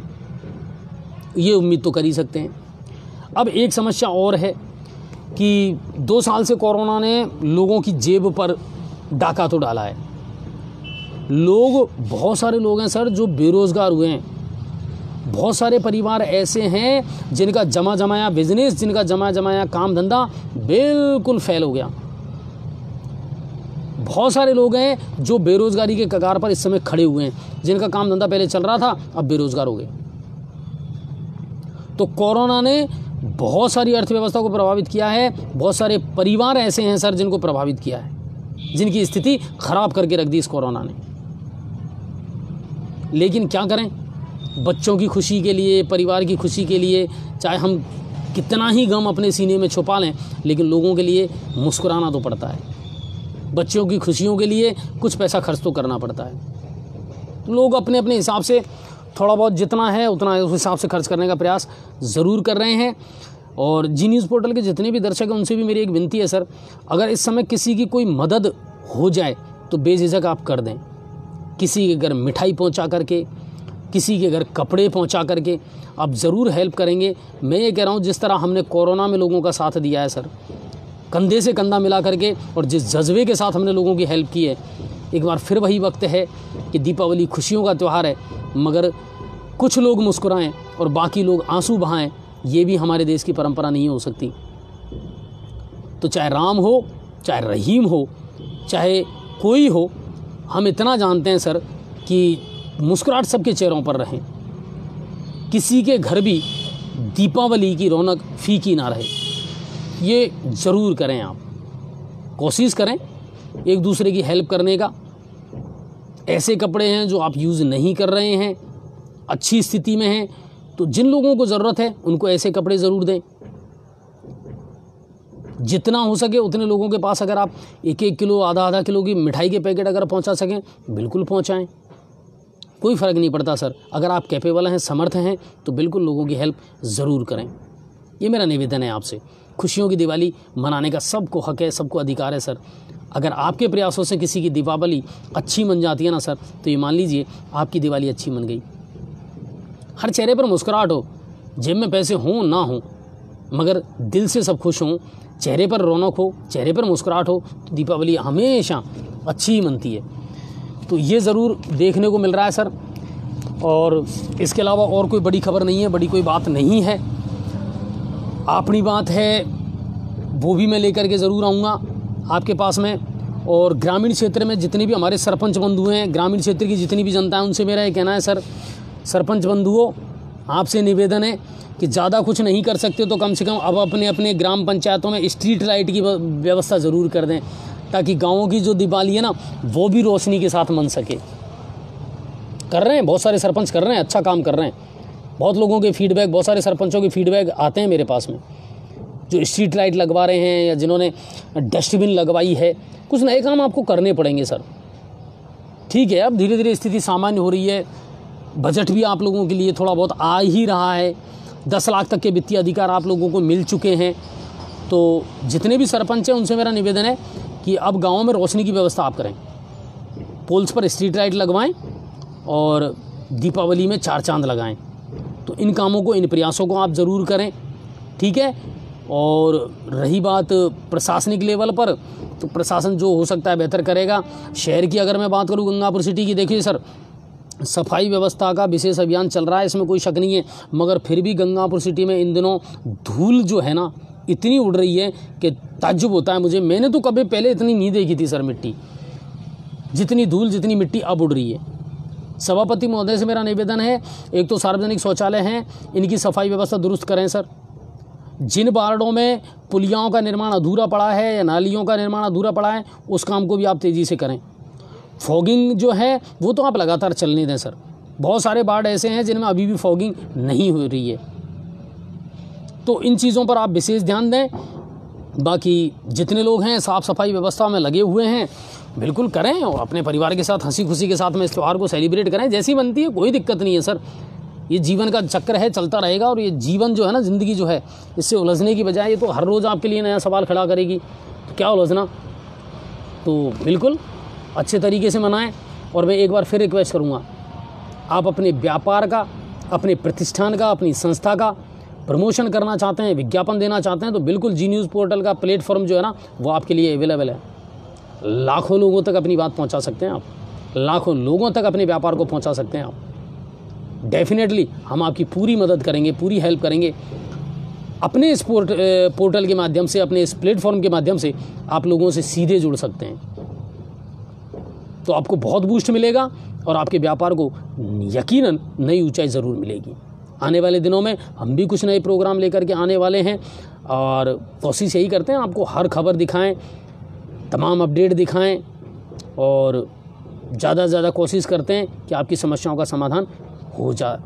ये उम्मीद तो कर ही सकते हैं। अब एक समस्या और है कि 2 साल से कोरोना ने लोगों की जेब पर डाका तो डाला है। लोग, बहुत सारे लोग हैं सर जो बेरोज़गार हुए हैं, बहुत सारे परिवार ऐसे हैं जिनका जमा जमाया बिजनेस, जिनका जमा जमाया काम धंधा बिल्कुल फेल हो गया। बहुत सारे लोग हैं जो बेरोज़गारी के कगार पर इस समय खड़े हुए हैं, जिनका काम धंधा पहले चल रहा था अब बेरोज़गार हो गए। तो कोरोना ने बहुत सारी अर्थव्यवस्था को प्रभावित किया है, बहुत सारे परिवार ऐसे हैं सर जिनको प्रभावित किया है, जिनकी स्थिति खराब करके रख दी इस कोरोना ने। लेकिन क्या करें, बच्चों की खुशी के लिए, परिवार की खुशी के लिए, चाहे हम कितना ही गम अपने सीने में छुपा लें, लेकिन लोगों के लिए मुस्कुराना तो पड़ता है। बच्चों की खुशियों के लिए कुछ पैसा खर्च तो करना पड़ता है। लोग अपने अपने हिसाब से थोड़ा बहुत जितना है उतना उस हिसाब से खर्च करने का प्रयास ज़रूर कर रहे हैं। और जी न्यूज़ पोर्टल के जितने भी दर्शक हैं उनसे भी मेरी एक विनती है सर, अगर इस समय किसी की कोई मदद हो जाए तो बेझिझक आप कर दें। किसी के घर मिठाई पहुंचा करके, किसी के घर कपड़े पहुंचा करके आप ज़रूर हेल्प करेंगे। मैं ये कह रहा हूं, जिस तरह हमने कोरोना में लोगों का साथ दिया है सर, कंधे से कंधा मिला करके, और जिस जज्बे के साथ हमने लोगों की हेल्प की है, एक बार फिर वही वक्त है कि दीपावली खुशियों का त्यौहार है, मगर कुछ लोग मुस्कुराएं और बाकी लोग आंसू बहाएं, ये भी हमारे देश की परंपरा नहीं हो सकती। तो चाहे राम हो, चाहे रहीम हो, चाहे कोई हो, हम इतना जानते हैं सर कि मुस्कुराहट सबके चेहरों पर रहें। किसी के घर भी दीपावली की रौनक फीकी ना रहे, ये ज़रूर करें। आप कोशिश करें एक दूसरे की हेल्प करने का। ऐसे कपड़े हैं जो आप यूज़ नहीं कर रहे हैं, अच्छी स्थिति में हैं, तो जिन लोगों को ज़रूरत है उनको ऐसे कपड़े ज़रूर दें। जितना हो सके उतने लोगों के पास अगर आप 1-1 किलो, आधा किलो की मिठाई के पैकेट अगर पहुंचा सकें, बिल्कुल पहुंचाएं। कोई फ़र्क नहीं पड़ता सर, अगर आप कैपेबल हैं, समर्थ हैं, तो बिल्कुल लोगों की हेल्प ज़रूर करें। ये मेरा निवेदन है आपसे। खुशियों की दिवाली मनाने का सबको हक है, सबको अधिकार है सर। अगर आपके प्रयासों से किसी की दीपावली अच्छी मन जाती है ना सर, तो ये मान लीजिए आपकी दिवाली अच्छी मन गई। हर चेहरे पर मुस्कुराहट हो, जेब में पैसे हों ना हों, मगर दिल से सब खुश हों, चेहरे पर रौनक हो, चेहरे पर मुस्कुराहट हो, तो दीपावली हमेशा अच्छी ही मनती है। तो ये ज़रूर देखने को मिल रहा है सर। और इसके अलावा और कोई बड़ी खबर नहीं है, बड़ी कोई बात नहीं है। अपनी बात है वो भी मैं लेकर के ज़रूर आऊँगा आपके पास में। और ग्रामीण क्षेत्र में जितने भी हमारे सरपंच बंधु हैं, ग्रामीण क्षेत्र की जितनी भी जनता है, उनसे मेरा ये कहना है सर, सरपंच बंधुओं, आपसे निवेदन है कि ज़्यादा कुछ नहीं कर सकते तो कम से कम अब अपने अपने ग्राम पंचायतों में स्ट्रीट लाइट की व्यवस्था ज़रूर कर दें, ताकि गाँवों की जो दिवाली है ना वो भी रोशनी के साथ मन सके। कर रहे हैं, बहुत सारे सरपंच कर रहे हैं, अच्छा काम कर रहे हैं। बहुत लोगों के फीडबैक, बहुत सारे सरपंचों के फीडबैक आते हैं मेरे पास में, जो स्ट्रीट लाइट लगवा रहे हैं या जिन्होंने डस्टबिन लगवाई है। कुछ नए काम आपको करने पड़ेंगे सर। ठीक है, अब धीरे धीरे स्थिति सामान्य हो रही है, बजट भी आप लोगों के लिए थोड़ा बहुत आ ही रहा है, 10 लाख तक के वित्तीय अधिकार आप लोगों को मिल चुके हैं। तो जितने भी सरपंच हैं उनसे मेरा निवेदन है कि अब गाँव में रोशनी की व्यवस्था आप करें, पोल्स पर स्ट्रीट लाइट लगवाएं और दीपावली में 4 चांद लगाएं। तो इन कामों को, इन प्रयासों को आप ज़रूर करें, ठीक है। और रही बात प्रशासनिक लेवल पर, तो प्रशासन जो हो सकता है बेहतर करेगा। शहर की अगर मैं बात करूँ गंगापुर सिटी की, देखिए सर, सफाई व्यवस्था का विशेष अभियान चल रहा है, इसमें कोई शक नहीं है, मगर फिर भी गंगापुर सिटी में इन दिनों धूल जो है ना इतनी उड़ रही है कि ताज्जुब होता है मुझे। मैंने तो कभी पहले इतनी नहीं देखी थी सर मिट्टी, जितनी धूल, जितनी मिट्टी अब उड़ रही है। सभापति महोदय से मेरा निवेदन है, एक तो सार्वजनिक शौचालय हैं, इनकी सफाई व्यवस्था दुरुस्त करें सर। जिन वार्डों में पुलियाओं का निर्माण अधूरा पड़ा है या नालियों का निर्माण अधूरा पड़ा है, उस काम को भी आप तेज़ी से करें। फॉगिंग जो है वो तो आप लगातार चलने दें सर। बहुत सारे वार्ड ऐसे हैं जिनमें अभी भी फॉगिंग नहीं हो रही है, तो इन चीज़ों पर आप विशेष ध्यान दें। बाकी जितने लोग हैं साफ़ सफाई व्यवस्था में लगे हुए हैं, बिल्कुल करें और अपने परिवार के साथ हंसी खुशी के साथ में इस त्यौहार को सेलिब्रेट करें जैसी बनती है, कोई दिक्कत नहीं है सर। ये जीवन का चक्र है, चलता रहेगा, और ये जीवन जो है ना, ज़िंदगी जो है, इससे उलझने की बजाय ये तो हर रोज़ आपके लिए नया सवाल खड़ा करेगी, तो क्या उलझना। तो बिल्कुल अच्छे तरीके से मनाएं। और मैं एक बार फिर रिक्वेस्ट करूँगा, आप अपने व्यापार का, अपने प्रतिष्ठान का, अपनी संस्था का प्रमोशन करना चाहते हैं, विज्ञापन देना चाहते हैं, तो बिल्कुल जी न्यूज़ पोर्टल का प्लेटफॉर्म जो है ना, वो आपके लिए अवेलेबल है। लाखों लोगों तक अपनी बात पहुंचा सकते हैं आप, लाखों लोगों तक अपने व्यापार को पहुंचा सकते हैं आप। डेफिनेटली हम आपकी पूरी मदद करेंगे, पूरी हेल्प करेंगे। अपने इस पोर्टल के माध्यम से, अपने इस प्लेटफॉर्म के माध्यम से आप लोगों से सीधे जुड़ सकते हैं, तो आपको बहुत बूस्ट मिलेगा और आपके व्यापार को यकीनन नई ऊंचाई ज़रूर मिलेगी। आने वाले दिनों में हम भी कुछ नए प्रोग्राम लेकर के आने वाले हैं और कोशिश यही करते हैं आपको हर खबर दिखाएं, तमाम अपडेट दिखाएं, और ज़्यादा से ज़्यादा कोशिश करते हैं कि आपकी समस्याओं का समाधान हो जाए।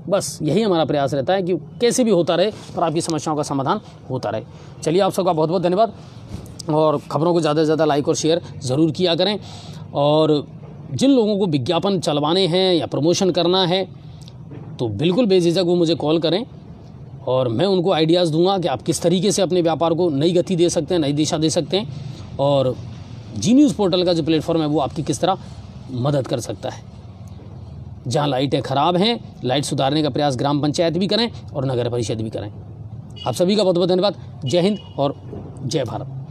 बस यही हमारा प्रयास रहता है कि कैसे भी होता रहे पर आपकी समस्याओं का समाधान होता रहे। चलिए, आप सबका बहुत बहुत धन्यवाद, और ख़बरों को ज़्यादा से ज़्यादा लाइक और शेयर ज़रूर किया करें। और जिन लोगों को विज्ञापन चलवाने हैं या प्रमोशन करना है, तो बिल्कुल बेझिझक वो मुझे कॉल करें और मैं उनको आइडियाज़ दूंगा कि आप किस तरीके से अपने व्यापार को नई गति दे सकते हैं, नई दिशा दे सकते हैं, और जी न्यूज़ पोर्टल का जो प्लेटफॉर्म है वो आपकी किस तरह मदद कर सकता है। जहां लाइटें ख़राब हैं, लाइट सुधारने का प्रयास ग्राम पंचायत भी करें और नगर परिषद भी करें। आप सभी का बहुत बहुत धन्यवाद। जय हिंद और जय भारत।